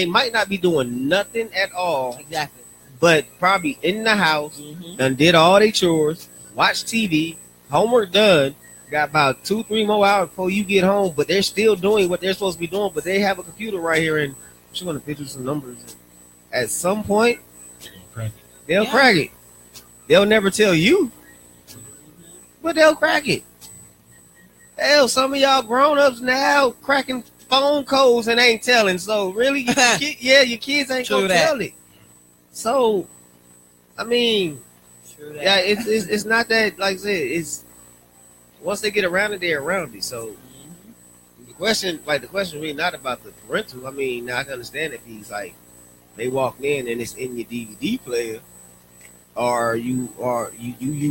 might not be doing nothing at all. Exactly. But probably in the house, Mm-hmm. done did all their chores, watched TV, homework done, got about 2-3 more hours before you get home, but they're still doing what they're supposed to be doing. But they have a computer right here, and I'm just gonna pitch you some numbers. At some point, they'll crack it. They'll never tell you, but they'll crack it. Hell, some of y'all grown-ups now cracking phone codes and ain't telling. So really, your kids ain't gonna tell it. So, I mean, yeah, it's not that, like I said, it's once they get around it, they're around it. So the question really not about the parental. I mean, now I can understand if he's like they walked in and it's in your DVD player, or you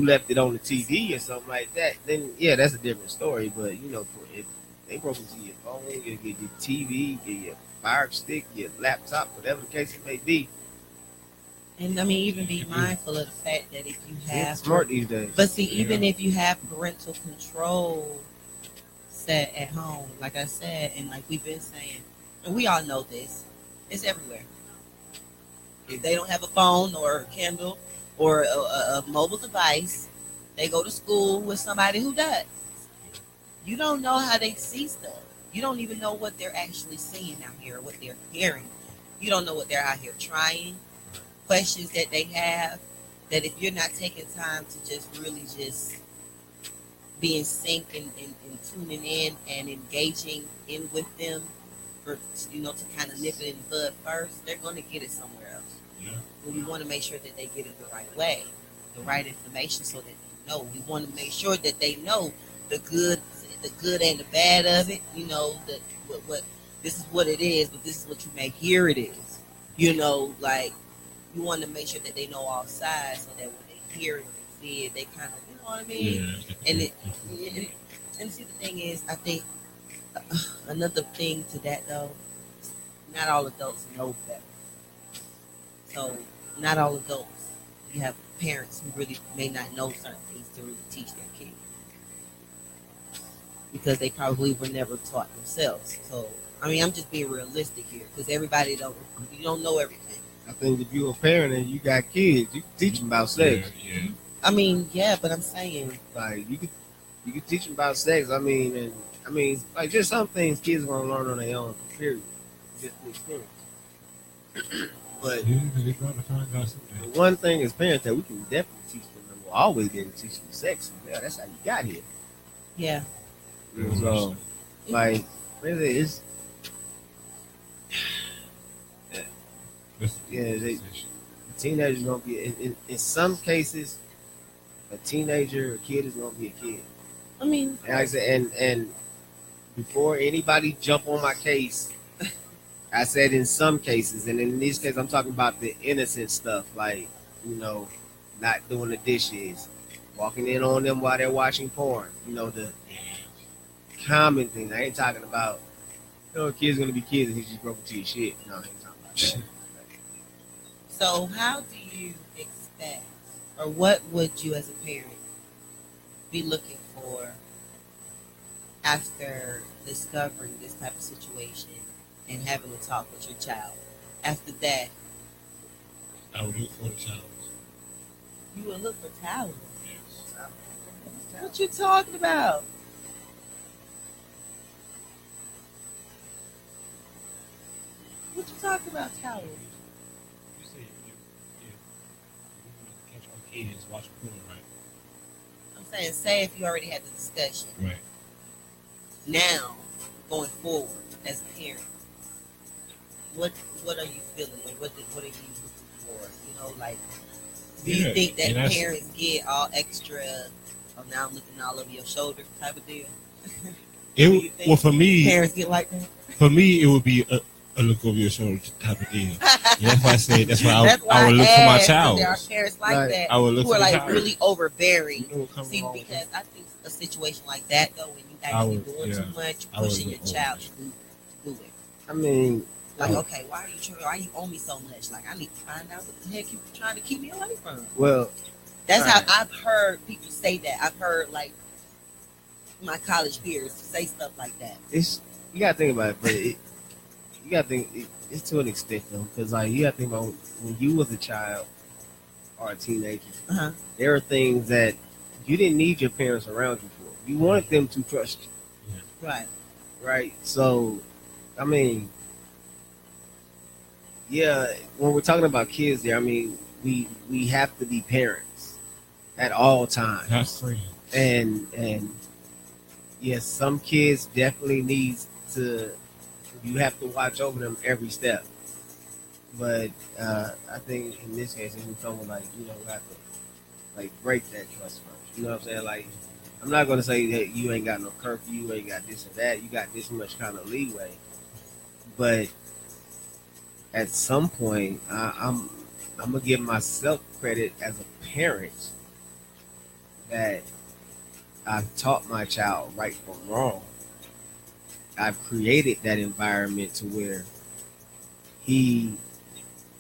left it on the TV or something like that. Then yeah, that's a different story. But you know, if they broke into your phone, you get your TV, get your Fire Stick, your laptop, whatever the case it may be. And I mean, even be mindful of the fact that if you have smart these days. But see, even if you have parental control set at home, like I said, and like we've been saying, and we all know this, it's everywhere. If they don't have a phone or a Kindle or a mobile device, they go to school with somebody who does. You don't know how they see stuff. You don't even know what they're actually seeing out here or what they're hearing. You don't know what they're out here trying. Questions that they have, that if you're not taking time to just really just be in sync and tuning in and engaging in with them for, you know, to kind of nip it in the bud first, they're going to get it somewhere else. Yeah. But we want to make sure that they get it the right way, the right information, so that they know. We want to make sure that they know the good and the bad of it. You know, what this is what it is, but this is what you may hear it is. You know, like. You want to make sure that they know all sides, so that when they hear it and see it, they kind of, you know what I mean? Yeah. And see, the thing is, I think another thing to that though, not all adults know better. So not all adults. You have parents who really may not know certain things to really teach their kids, because they probably were never taught themselves. So I mean, I'm just being realistic here, because you don't know everything. I think if you're a parent and you got kids, you can teach them about sex. Yeah. I mean, yeah, but I'm saying, like, you can teach them about sex. I mean, like, just some things kids are gonna learn on their own. Period. Just the experience. But the one thing as parents that we can definitely teach them, and we'll always be able to teach them sex. Yeah, that's how you got here. Yeah. So, like, it's. Yeah, teenagers gonna be in some cases. A teenager, a kid is gonna be a kid. I mean, and like I said, and before anybody jump on my case, I said in some cases, and in this case, I'm talking about the innocent stuff, like, you know, not doing the dishes, walking in on them while they're watching porn. You know, the common things. I ain't talking about, you know, a kid's gonna be kids and he just broke into your shit. No, I ain't talking about that. So how do you expect, or what would you as a parent be looking for after discovering this type of situation and having to talk with your child? After that, I would look for the talent. You would look for talent? Yes. What you talking about? What you talking about, talent? Kids watch porn, right? I'm saying, say if you already had the discussion. Right. Now, going forward as a parent, what are you feeling? Like, what are you looking for? You know, like, do you think that parents get all extra? Oh, now I'm looking all over your shoulder type of deal. Well, for me, parents get like that. For me, it would be a look over your shoulder type of deal. And that's why I said I would look for my child. There are parents like that I would look who are like child. really overbearing. See, because I think a situation like that though, when you actually doing too much, pushing your child to do it. I mean, like, okay, why are you owe me so much? Like, I need to find out what the heck you trying to keep me away from. Well, that's how I've heard people say that. I've heard like my college peers say stuff like that. You gotta think about it, but you gotta think it's to an extent though, because like you gotta think about when you was a child or a teenager, there are things that you didn't need your parents around you for. you wanted them to trust you, Right. right? So, I mean, yeah, when we're talking about kids, there, I mean, we have to be parents at all times, Not free. and yes, some kids definitely needs to. You have to watch over them every step. But I think in this case, it's someone like we have to like break that trust first. You know what I'm saying? Like, I'm not gonna say that you ain't got no curfew, you ain't got this and that. You got this much kind of leeway, but at some point, I'm gonna give myself credit as a parent that I've taught my child right from wrong. I've created that environment to where he.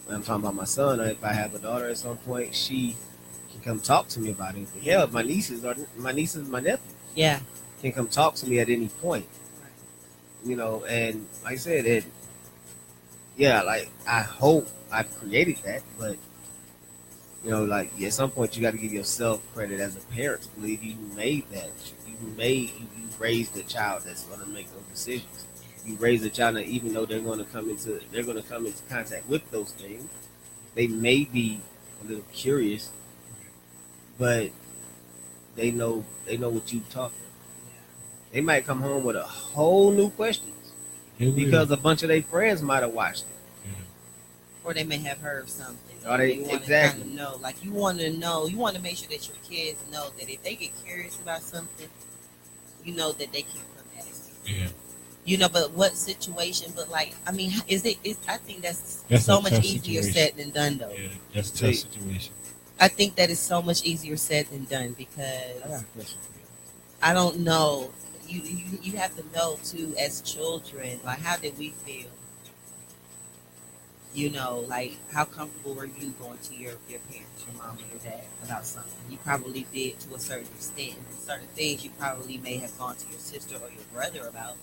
When I'm talking about my son, or if I have a daughter at some point, she can come talk to me about anything. Hell, my nieces, my nephews Yeah. can come talk to me at any point. And like I said, like I hope I've created that, but like at some point you got to give yourself credit as a parent to believe you made that. You raised a child that's going to make those decisions. You raise a child that even though they're going to come into contact with those things, they may be a little curious, but they know what you taught them. They might come home with a whole new questions because a bunch of their friends might have watched it, Or they may have heard something. Or they want exactly to kind of know. Like you want to know. You want to make sure that your kids know that if they get curious about something, you know that they can come ask you. Yeah. But what situation? But like, I mean, I think that's a so much tough easier situation. said than done, though. Yeah, that's a tough situation. I think that is so much easier said than done because I don't know. You have to know too as children. Like, how did we feel? Like how comfortable were you going to your parents, your mom and your dad about something? You probably did to a certain extent. And certain things you probably may have gone to your sister or your brother about,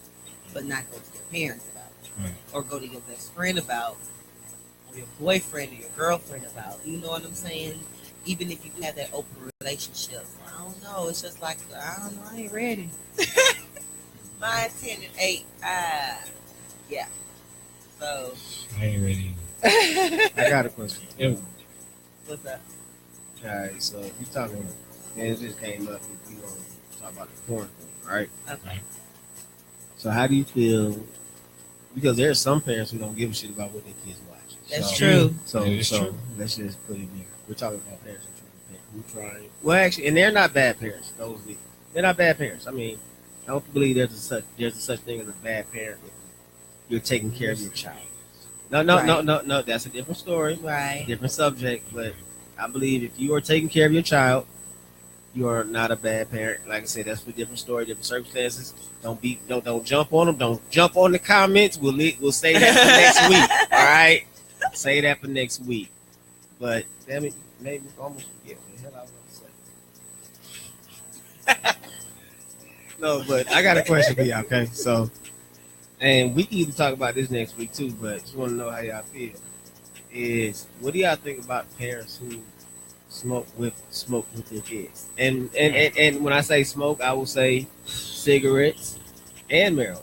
but not go to your parents about, Right. or go to your best friend about, or your boyfriend or your girlfriend about. You know what I'm saying? Even if you have that open relationship, I don't know. It's just like I don't know. I ain't ready. Mine 10 and 8. Yeah. So I ain't ready. I got a question. what's up? All right, so we talking, and it just came up. We gonna talk about the porn thing, right? Okay. So how do you feel? Because there are some parents who don't give a shit about what their kids watch. That's So- true. So, That is so true. let's just put it there. We're talking about parents who trying. Well, actually, and they're not bad parents. They're not bad parents. I mean, I don't believe there's a such thing as a bad parent if you're taking care of your child. No. That's a different story, Right. different subject. But I believe if you are taking care of your child, you are not a bad parent. Like I said, that's for different story, different circumstances. Don't jump on them. Don't jump on the comments. We'll say that for next week. All right, say that for next week. But damn it, maybe almost forget what the hell I was going to say. No, but I got a question for y'all. Okay, so, and we can even talk about this next week too. But just want to know how y'all feel. What do y'all think about parents who smoke with their kids? And when I say smoke, I will say cigarettes and marijuana.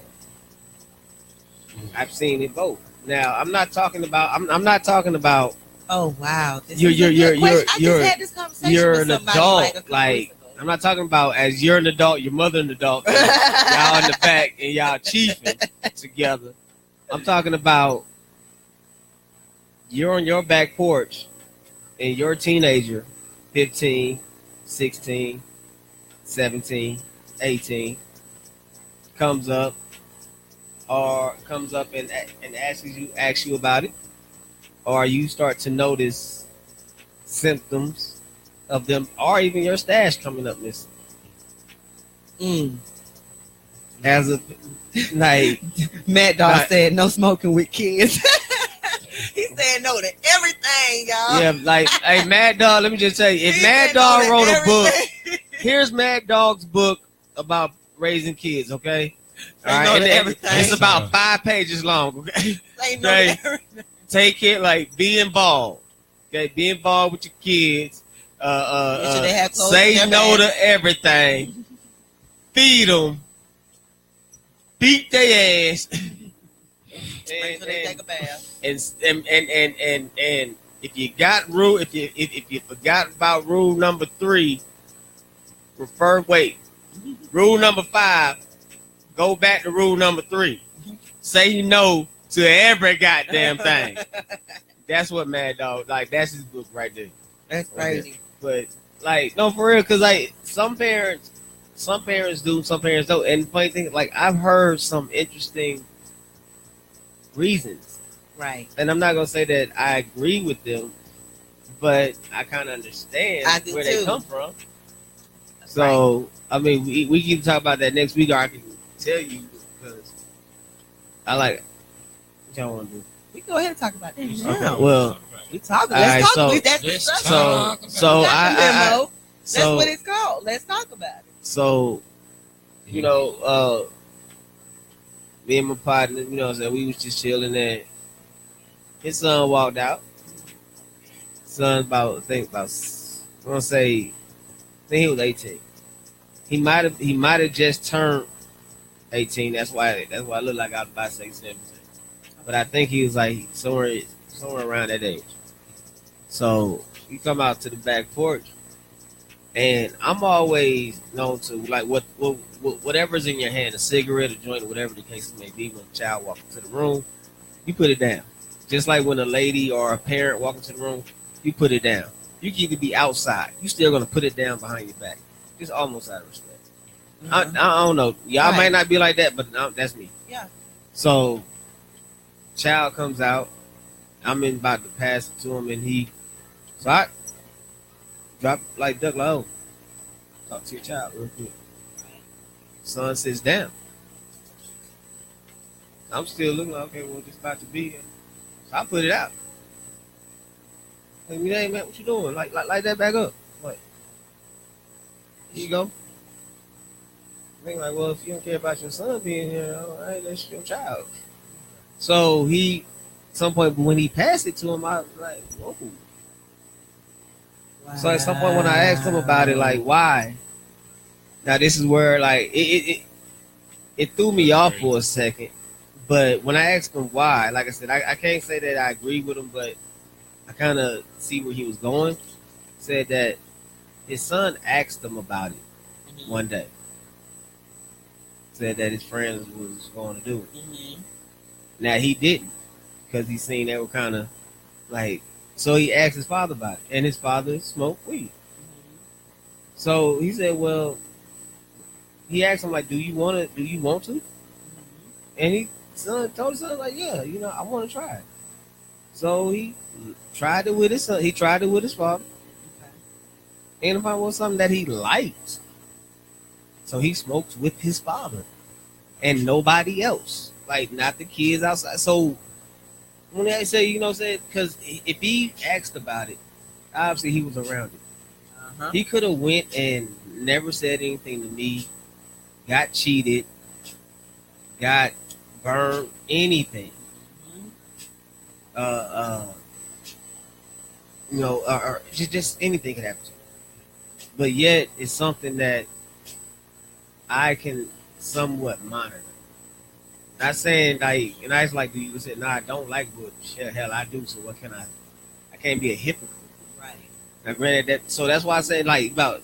I've seen it both. Now, I'm not talking about. I'm not talking about. Oh wow. You're I just had this conversation you're with an somebody adult. like a couple Like, weeks ago. I'm not talking about as you're an adult, your mother an adult, and y'all in the back and y'all chiefing together. I'm talking about you're on your back porch and your teenager, 15, 16, 17, 18, comes up and asks you about it, or you start to notice symptoms of them, or even your stash coming up missing. As a like Mad Dog Right. said no smoking with kids. He said no to everything, y'all. yeah, like hey Mad Dog, let me just tell you, if He Mad said no Dog to wrote a book, everything. here's Mad Dog's book about raising kids, okay? All Say right, no and to then everything. it's about 5 pages long, okay? Say no Okay. to everything. Take it like be involved, okay? Be involved with your kids. Make sure they have clothes Say in their no bag. to everything. feed them, beat their ass, Wait till they take a bath. and if you got rule, if you forgot about rule number 3, rule number 5, go back to rule number 3. Say no to every goddamn thing. That's what Mad Dog, like, that's his book right there. That's crazy. But like, no, for real, because like some parents do, some parents don't. And the funny thing, like, I've heard some interesting reasons, Right. and I'm not gonna say that I agree with them, but I kind of understand where they come from. So I mean, we can talk about that next week, or I can tell you, because I like. What y'all want to do? We can go ahead and talk about that. Okay. Well, we talk. All right, Let's so- talk. That's Let's that's talk. so I That's what it's called. Let's talk about it. So, you know, me and my partner, you know, so we was just chilling there. His son walked out. Son's I want to say, I think he was 18. He might have just turned 18. That's why it looked like I was about 6, 7%. But I think he was like somewhere around that age. So he come out to the back porch, and I'm always known to like whatever's in your hand, a cigarette, a joint, or whatever the case may be. When a child walks into the room, you put it down. Just like when a lady or a parent walks into the room, you put it down. You can either be outside, you still gonna put it down behind your back, just almost out of respect. I don't know, y'all might not be like that, but that's me. Yeah. So, child comes out. I'm about to pass it to him, and so I drop like duck low. Talk to your child real quick. Son sits down. I'm still looking like, okay, well, this about to be. So I put it out. Hey, man, what you doing? Like that back up. Like, here you go. Think like, well, if you don't care about your son being here, all right, that's your child. So some point when he passed it to him, I was like, whoa. Wow. So at some point when I asked him about it, like, why? Now this is where like it threw me off for a second. But when I asked him why, like I said, I can't say that I agree with him, but I kind of see where he was going. Said that his son asked him about it one day. Said that his friends was going to do it. Mm-hmm. Now he didn't, because he seen they were kind of like. So he asked his father about it, and his father smoked weed. Mm-hmm. So he said, "Well," he asked him like, "Do you want to? Mm-hmm. And he told his son like, "Yeah, I want to try it." So he tried it with his son. He tried it with his father, and if I was something that he liked, so he smoked with his father and nobody else, like not the kids outside. So when I say, because if he asked about it, obviously he was around it. Uh-huh. He could have went and never said anything to me, got cheated, got burned, anything. Or just anything could happen. But yet, it's something that I can somewhat monitor. Not saying like, and I was like, do you say, no, I don't like what hell I do, so what can I can't be a hypocrite. Right. Now, granted, so that's why I say like about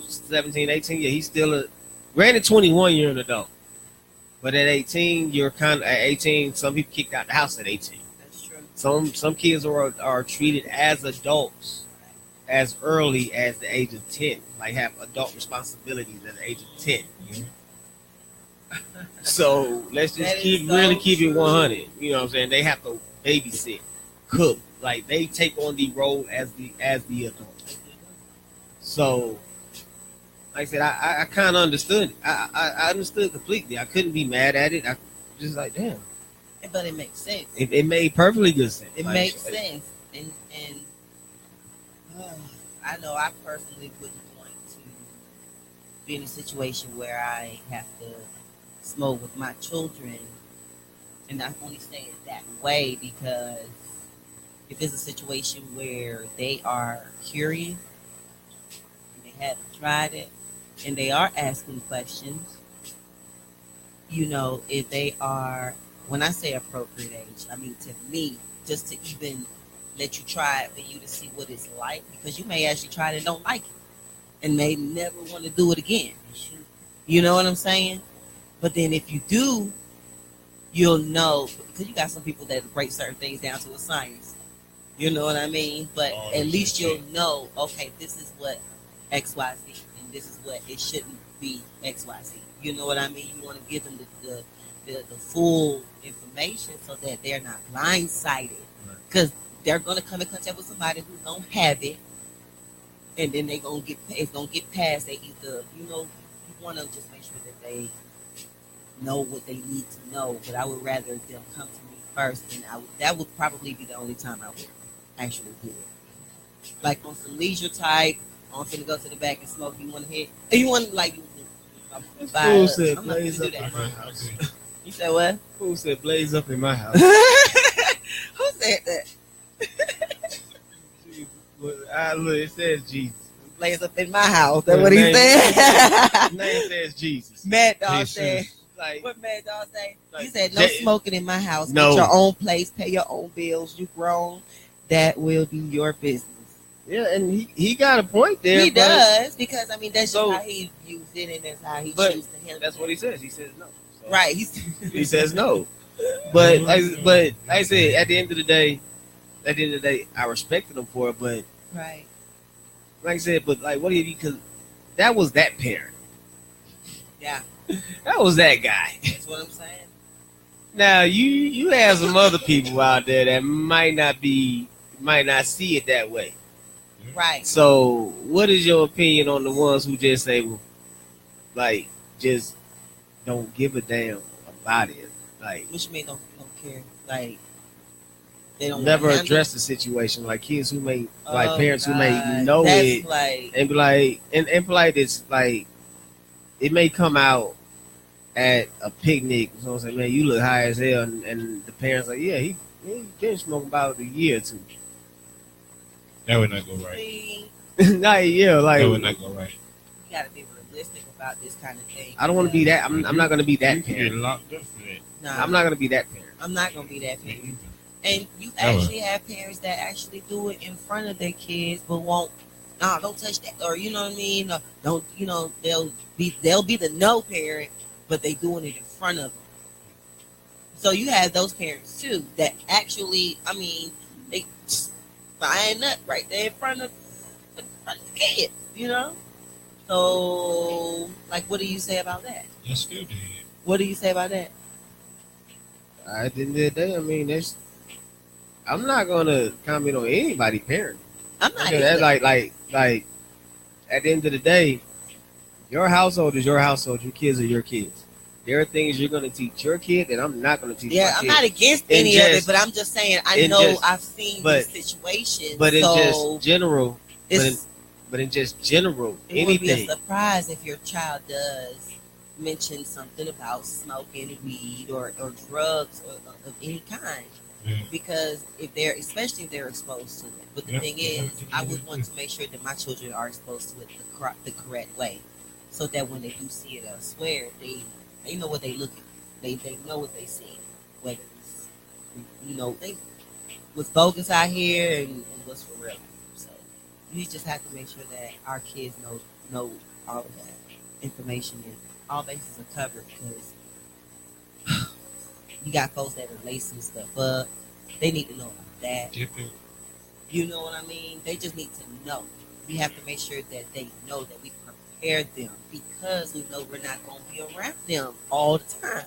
17, 18, he's still granted 21, you're an adult. But at 18, at 18, some people kicked out the house at 18. That's true. Some kids are treated as adults as early as the age of 10, like have adult responsibilities at the age of 10. So let's just keep it 100. You know what I'm saying? They have to babysit, cook, like they take on the role as the adult. So, like I said, I kind of understood. I understood completely. I couldn't be mad at it. I just like, damn. But it makes sense. It made perfectly good sense. It makes sense, and I know I personally wouldn't want to be in a situation where I have to smoke with my children, and I only say it that way because if it's a situation where they are curious and they haven't tried it, and they are asking questions, you know, if they are, when I say appropriate age, I mean to me, just to even let you try it for you to see what it's like, because you may actually try it and don't like it and may never want to do it again. You know what I'm saying? But then if you do, you'll know, because you got some people that break certain things down to a science. You know what I mean? But at least you'll know, okay, this is what XYZ, and this is what it shouldn't be XYZ. You know what I mean? You want to give them the full information so that they're not blindsided. Because they're going to come in contact with somebody who don't have it, and then it's going to get past. They either, you know, you want to just make sure that they know what they need to know. But I would rather them come to me first, and that would probably be the only time I would actually do it. Like on some leisure type, I'm finna go to the back and smoke. You want to hit? You want to like? Fool said I'm not blaze gonna up do in that. my house. You said what? Fool said blaze up in my house. Who said that? Look, it says Jesus. Blaze up in my house. That's Well, what he name- said. Name says Jesus. Mad Dog Jesus. said. Like, What Mad Dog say? Like, He said, "No J- smoking in my house. No. Get your own place. Pay your own bills. You grown. That will be your business." yeah, and he got a point there. He but does, because I mean that's So- just how he used it, and that's how he But chooses to handle. That's what he says. He says no. So Right. He says no. But like I said, at the end of the day, I respected him for it. But right. like I said, but like, what did he? Because that was that parent. Yeah. That was that guy. That's what I'm saying. Now you have some other people out there that might not see it that way. Right. So, what is your opinion on the ones who just say, well, like, just don't give a damn about it? Like, What you mean don't care? Like they don't never wanna handle address the situation. Like kids who may, it? like Oh, parents who God. may know That's it like and be like, and be like, it's like, it may come out at a picnic. So I'm saying, man, you look high as hell, and the parents like, yeah, he been smoking about a year or two. That would not go right. see, Not a year, like, That would not go right. you gotta be realistic about this kind of thing. I don't want to be that. I'm not gonna be You that can get parent. locked up for that. Nah, I'm not gonna be that parent. I'm not gonna be that parent. And you Never. actually have parents that actually do it in front of their kids, but won't. Nah, don't touch that, or you know what I mean. Or don't, you know, they'll be the no parent, but they doing it in front of them. So you have those parents too that actually, I mean, they buying up right there in front of the kids, you know. So, like, what do you say about that? That's good to hear. What do you say about that? At the end of the day, I mean, I'm not gonna comment on anybody parent. I'm not. Okay, that's either. like at the end of the day, your household is your household. Your kids are your kids. There are things you're gonna teach your kid that I'm not gonna teach Yeah, my I'm kid. not against In any of it, just- but I'm just saying I in know just- I've seen but- these situations. But in so just general, it's, but in just general, it would be a anything. surprise if your child does mention something about smoking weed or drugs or of any kind. Yeah. Because especially if they're exposed to it. But the Yeah. thing is, I would want to make sure that my children are exposed to it the correct way, so that when they do see it elsewhere, they know what they look at. They know what they see, whether it's, you know, what's bogus out here and what's for real. So you just have to make sure that our kids know all of that information and all bases are covered, because you got folks that are lacing stuff up. They need to know about that. Different. You know what I mean? They just need to know. We have to make sure that they know that we prepare them, because we know we're not going to be around them all the time.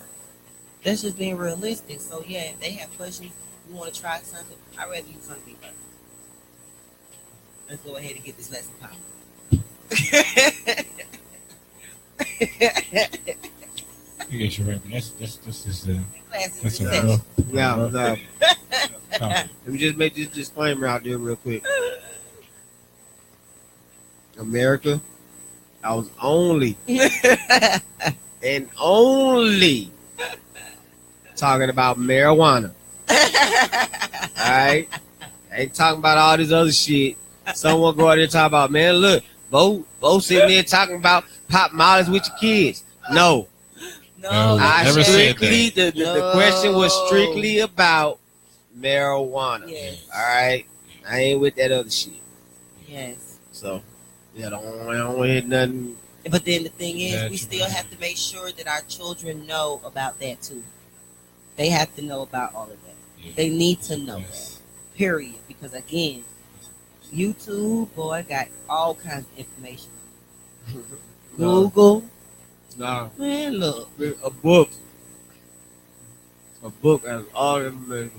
That's just being realistic. So, yeah, if they have questions, you want to try something, I'd rather you something better. Let's go ahead and get this lesson popping. You get your right. That's just Classes that's in a session. rough. Now, topic. let me just make this disclaimer out there real quick. America, I was only and only talking about marijuana. Alright? I ain't talking about all this other shit. Someone go out there and talk about, man, look, Bo sitting there talking about pop mollies with your kids? No. No, I Never said strictly the question was strictly about marijuana. Yes. All right, I ain't with that other shit. Yes. So yeah, I don't hit nothing. But then the thing is, That's we still right. have to make sure that our children know about that too. They have to know about all of that. Yeah. They need to know that. Yes. Period. Because again, YouTube, boy, got all kinds of information. Google, No, man, look. a book. A book has all the information.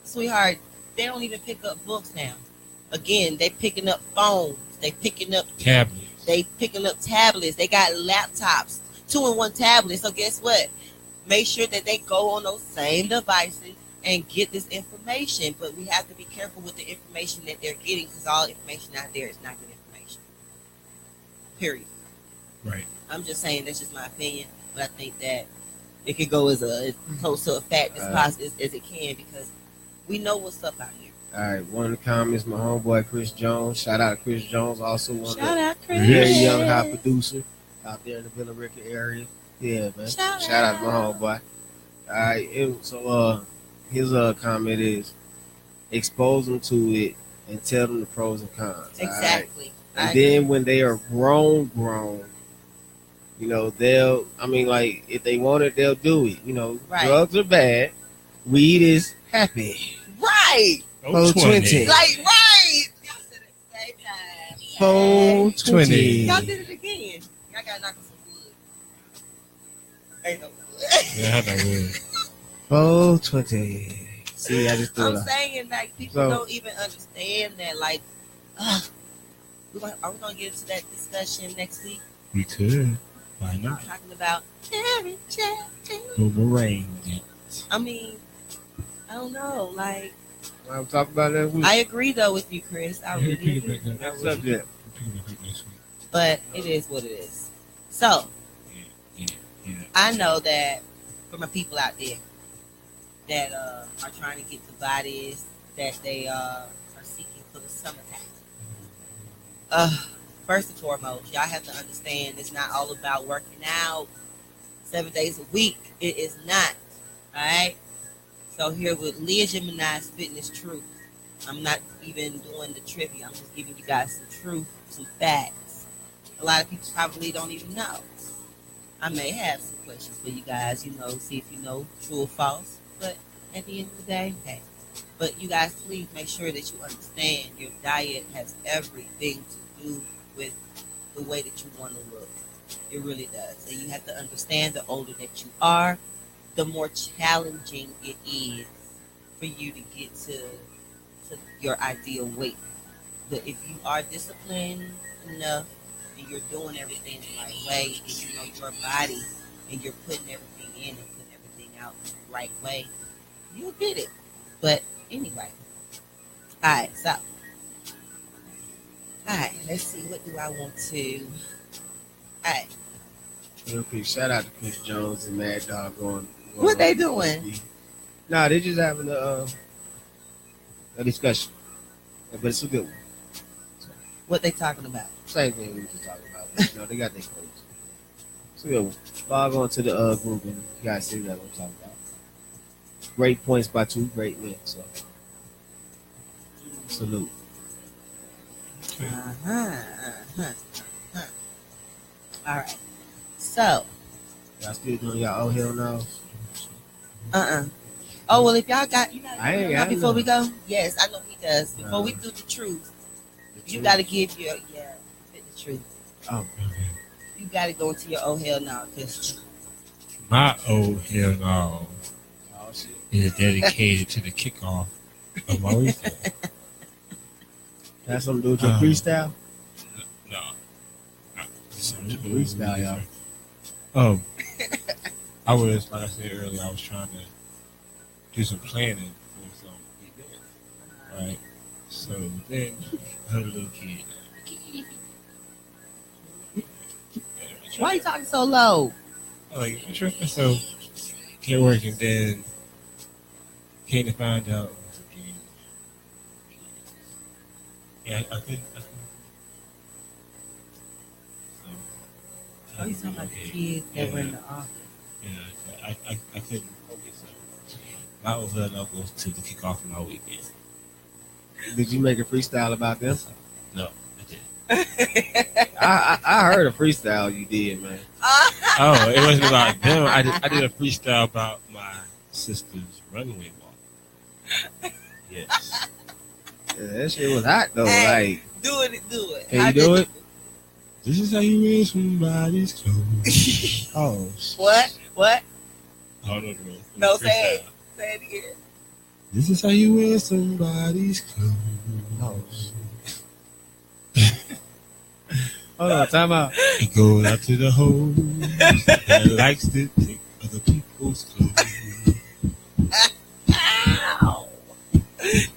Sweetheart, they don't even pick up books now. Again, they picking up phones. They picking up Tablets. tablets. They got laptops, 2-in-1 tablets. So guess what? Make sure that they go on those same devices and get this information. But we have to be careful with the information that they're getting because all information out there is not good information. Period. Right. I'm just saying that's just my opinion, but I think that it could go as close to a fact as possible as it can because we know what's up out here. All right, one of the comments, my homeboy Chris Jones. Shout out to Chris Jones, also one Shout of out, the Chris. very young hot producer out there in the Villa Rica area. Yeah, man. Shout Shout out to my out. homeboy. All right, his comment is expose them to it and tell them the pros and cons. all right? Exactly. And I then agree. when they are grown, if they want it, they'll do it. Right. Drugs are bad. Weed is happy. Right. 420. Like, right. Y'all said it at the same time. 420. Y'all did it again. Y'all got to knock on some wood. Ain't no wood. Yeah, I know. 420. See, I just threw I'm it out. saying, like, people So- don't even understand that, like, are we going to get into that discussion next week? We could. Why not? Talking about Cherry Cherry. Boomerang. I mean, I don't know. Like, I'm talking about that week. I agree, though, with you, Chris. I really agree. That subject. But it is what it is. So, Yeah. I know that for my people out there that are trying to get the bodies that they are seeking for the summertime. First and foremost, y'all have to understand it's not all about working out 7 days a week. It is not. All right? So here with Leah Gemini's Fitness Truth, I'm not even doing the trivia. I'm just giving you guys some truth, some facts. A lot of people probably don't even know. I may have some questions for you guys, see if you know true or false. But at the end of the day, hey. But you guys, please make sure that you understand your diet has everything to do with the way that you want to look. It really does. And you have to understand the older that you are, the more challenging it is for you to get to your ideal weight. But if you are disciplined enough and you're doing everything the right way and you know your body and you're putting everything in and putting everything out the right way, you'll get it. But anyway. Alright, so let's see, what do I want to alright. Real quick, shout out to Chris Jones and Mad Dog going What they doing? Nah, they're just having a discussion. But it's a good one. What they talking about? Same thing we were just talking about. But, they got their codes. It's a good one. Log on to the group and you guys see what I'm talking about. Great points by two great men. So salute. Alright. So Y'all still doing y'all oh hell no? Oh, well, if y'all got, I ain't got before none. we go, yes, I know he does. Before we do the truth, you got to give your, the truth. Oh, You got to go into your oh hell no, because My oh hell no oh shit. is dedicated to the kickoff of my weekend. That's something to do with your freestyle? No. Freestyle, y'all. I was, like I said earlier, I was trying to do some planning for some events, right? So then I heard a little kid. why are you talking so low? Like, so get working, then came to find out. Yeah, I couldn't. So, Oh, you talking about the kids that were in the office? Yeah, I couldn't focus. So my hotel uncles to kick off my weekend. Did you make a freestyle about them? No, I didn't. I heard a freestyle you did, man. Oh, it wasn't about them. I did a freestyle about my sister's runway walk. Yes. Yeah, that shit was hot though. Hey. Like, Do it. can you do it? This is how you wear somebody's clothes. Oh. What? Oh, no. No, say it. Say it again. This is how you wear somebody's clothes. Hold on, time out. It goes out to the hoe that likes to take other people's clothes. Ow.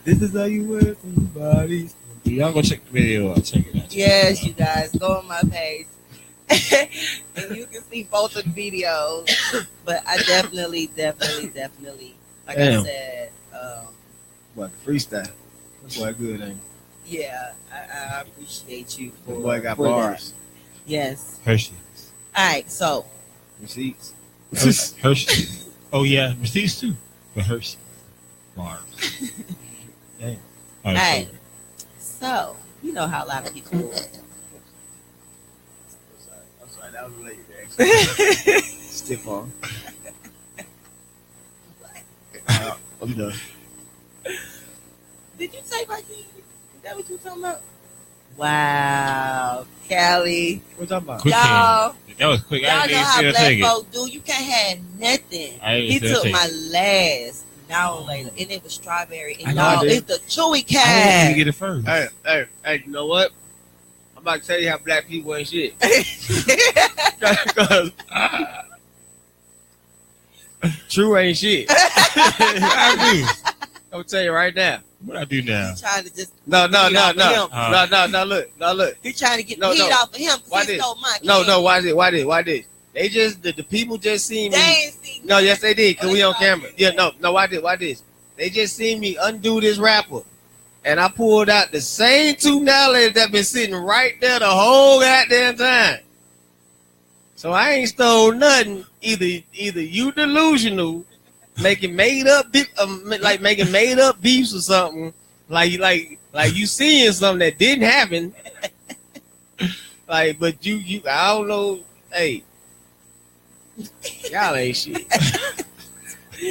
This is how you wear somebody's. Y'all go check the video out. Check it out. Yes, you guys, go on my page. And you can see both of the videos. But I definitely, like Damn. I said, What, the freestyle? That boy good, ain't he? yeah, I appreciate you The for boy got for bars. that. Yes. Hershey's. All right, so Receipts. Hershey's. Oh, yeah. Receipts, too. But Hershey's. Bars. Damn. All right. So you know how a lot of people do it. I'm sorry, that was late, actually. Stiff on. I'm done. Did you say my kid? Is that what you talking about? Wow, Callie. What you talking about? Quick Y'all- hand. That was quick. Y'all I know didn't how even black take it. folk do. You can't have nothing. I didn't He even took take my it. last. Now later, and it was strawberry. I And know I y'all, did. it's the chewy I didn't cat. even get it first. Hey, you know what? I'm about to tell you how black people ain't shit. Because True ain't shit. I I'm gonna tell you right now. do. What I do now? He trying to just No. get off of him. Look. He trying to get No, the heat no. off of him Why because he this? stole my No, candy. why this? They just the people just seen They me. ain't seen No, yes they did, cause Oh, we they on saw camera. you. Yeah, no, why this? They just seen me undo this rapper. And I pulled out the same $2 that been sitting right there the whole goddamn time. So I ain't stole nothing. Either you delusional, making made up beefs or something. Like you seeing something that didn't happen. Like, but you I don't know. Hey, y'all ain't shit.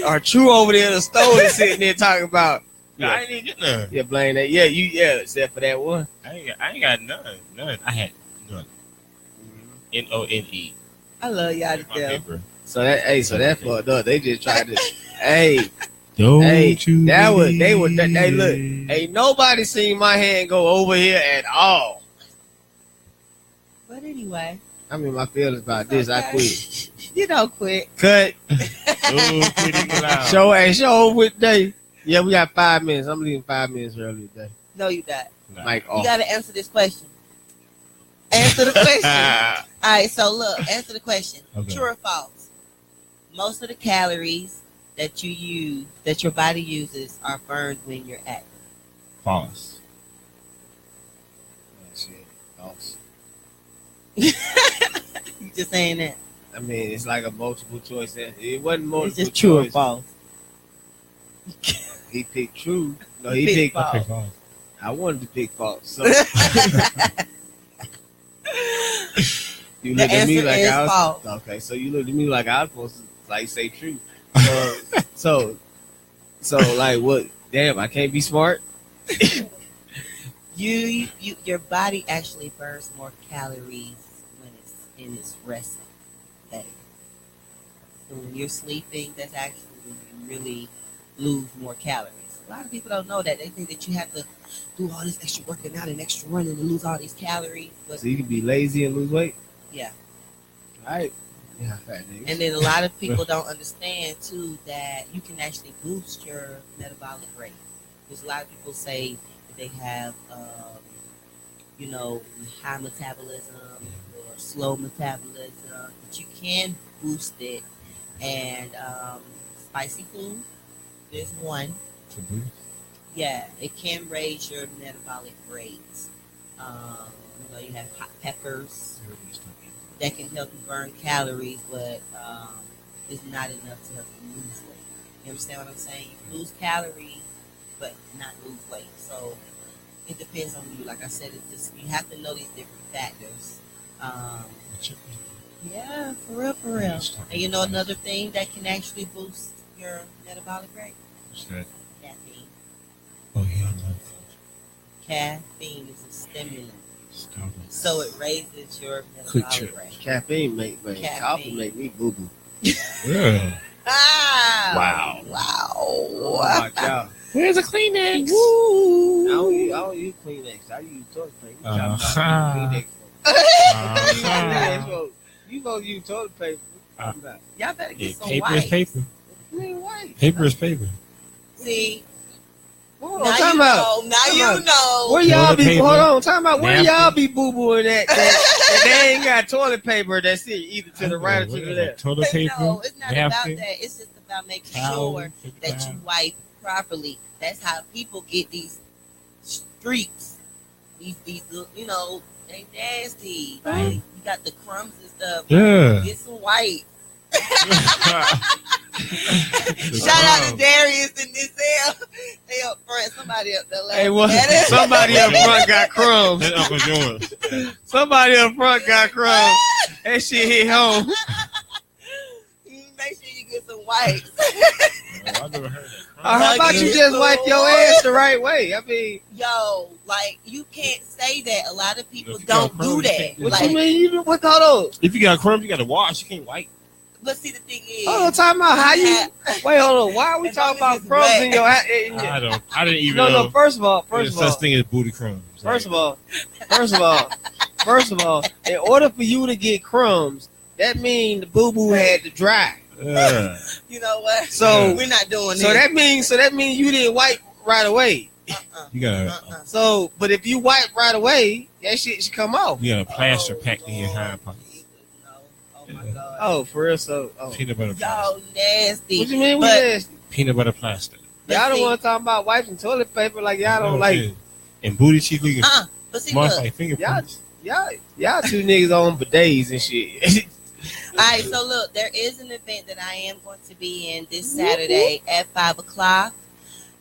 Or True over there in the store is sitting there talking about. I ain't even get none. Yeah, blame that. Yeah, except for that one. I ain't got none. I had none. NONE. I love y'all to My death. paper. So that fucked up. They just tried to. Hey, Don't hey, you they were. believe Hey, look. Ain't nobody seen my hand go over here at all. But anyway, I'm in my feelings about this. I quit. You don't quit. Cut. Oh, pretty loud. Show with day. Yeah, we got 5 minutes. I'm leaving 5 minutes early today. No, you not. Nah. Mike You off. got to answer this question. Answer the question. All right, so look, answer the question. Okay. True or false? Most of the calories that you use, that your body uses, are burned when you're active. False. Shit, false. You just saying that. I mean, it's like a multiple choice. It wasn't multiple It's just true or choice. false. He picked true. No, He he picked picked. false. False. I wanted to pick false. So you The looked at me answer like is I was false. okay. So you looked at me like I was supposed to like say true. So like what? Damn, I can't be smart. Your body actually burns more calories when it's in its rest phase. So when you're sleeping, that's actually when you really lose more calories. A lot of people don't know that. They think that you have to do all this extra working out and extra running to lose all these calories. But So you can be lazy and lose weight. yeah. All right. Yeah, fat niggas. And then a lot of people don't understand too that you can actually boost your metabolic rate. Because a lot of people say that they have, high metabolism or slow metabolism, but you can boost it. And spicy food, there's one. To boost. Yeah, it can raise your metabolic rate. You have hot peppers. that can help you burn calories, but it's not enough to help you lose weight. You understand what I'm saying? You can lose calories, but not lose weight. So it depends on you. Like I said, it's just you have to know these different factors. Yeah, for real, for real. And you know another thing that can actually boost your metabolic rate? What's that? Caffeine. Oh yeah, I love Caffeine is a stimulant. that. So it raises your Quick metabolic trip. rate. Caffeine make man. Caffeine. Coffee make me boo boo. Yeah. Ah! Wow. Wow. Watch out. Where's the Kleenex? I don't use Kleenex. I use toilet paper. You talking about Kleenex? Kleenex, bro. You gonna use toilet paper? What you talking about? Y'all better get some Paper white. is paper. You ain't white. Paper is paper. See, Hold now on, talking you about. know. Now talking you about- know. Where y'all Toilet be? paper, Hold on, talking about where napkin. y'all be boo booing at? That they ain't got toilet paper. That's it. Either to the right or to the left. Toilet paper. No, it's not napkin, about that. It's just about making towel, sure paper that towel. you wipe properly. That's how people get these streaks. These you know, they nasty. Right? You got the crumbs and stuff. Yeah. Get some white. Shout out to Darius and this hell. They up front. Somebody up there. Hey, what? At it. Somebody up front got crumbs. That's Uncle George. Somebody up front got crumbs. That shit hit home. Make sure you get some white. I've never heard that. How about you just wipe your ass the right way? I mean, Yo, like you can't say that. A lot of people If you got don't do crumbs, you that. can't do what Like, you mean? You what? Hold on. If you got crumbs, you got to wash. You can't wipe. but see, the thing is, Hold on. Talking about how you? Wait, hold on. Why are we As talking long as about it's crumbs wet. in your? I didn't even No, know. no. First of all, There's such thing as booty crumbs. First of all, in order for you to get crumbs, that means the boo boo had to dry. Yeah. you know what? So, We're not doing so this. that means you didn't wipe right away. You got a So, but if you wipe right away, that shit should come off. you got a plaster packed in your hind pocket. No. Oh my god. Oh, for real? So, Peanut butter plaster. Y'all nasty. what you mean? We But- nasty? Peanut butter plaster. Y'all don't see- want to talk about wiping toilet paper like y'all don't like. And booty cheek. You can But see, mark look. like fingerprints. Y'all two niggas on bidets and shit. All right, so look, there is an event that I am going to be in this Saturday at 5:00,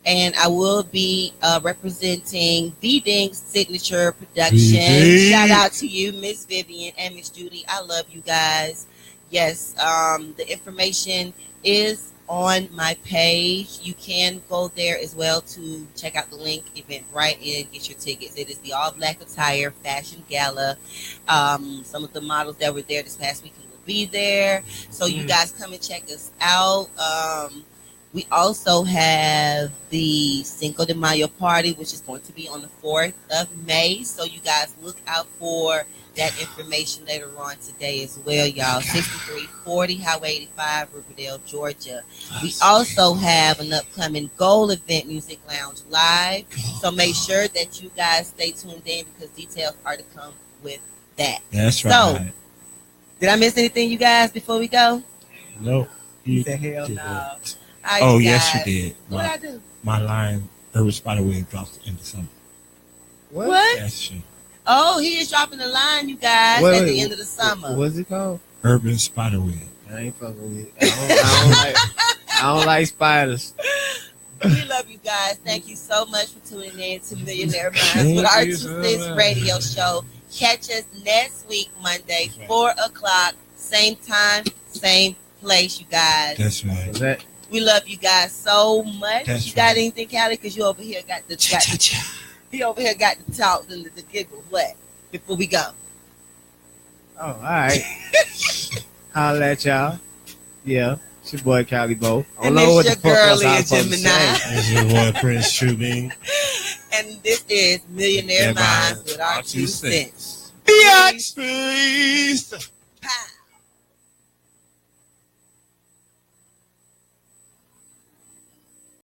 and I will be representing V-Ding's signature production. V-Ding. Shout out to you, Miss Vivian and Miss Judy. I love you guys. Yes, the information is on my page. You can go there as well to check out the link, Eventbrite, and get your tickets. It is the all black attire fashion gala. Some of the models that were there this past weekend will be there, so you guys come and check us out. We also have the Cinco de Mayo party, which is going to be on the 4th of May, so you guys look out for that information later on today as well, y'all. 6340 Highway 85, Riverdale, Georgia. We also have an upcoming Goal Event Music Lounge live, so make sure that you guys stay tuned in because details are to come with that. That's So, right. Did I miss anything, you guys, before we go? No. You The hell did no. not. All right, Oh, you yes, guys. you did. What did I do? My line, Urban Spiderweb drops in the summer. What? That's true. Oh, he is dropping the line, you guys, Wait, at wait, the end of the summer. What's it called? Urban Spiderweb. I ain't fucking with it. I don't like spiders. We love you guys. Thank you so much for tuning in to Millionaire Minds Thank with our you so 26 much. radio show. Catch us next week, Monday, 4:00, same time, same place, you guys. That's right. Was that? We love you guys so much. That's you got right. anything, Callie? Because you over here got the he over here got the talk and the giggles. What? Before we go. Oh, all right. Holla at y'all. Yeah, it's your boy Cali Bo. I And don't know it's what your the fuck else girlie, I'm supposed to Gemini. say. This is your boy Prince Trubing. And this is Millionaire Minds with our 2 cents. Biatch, please.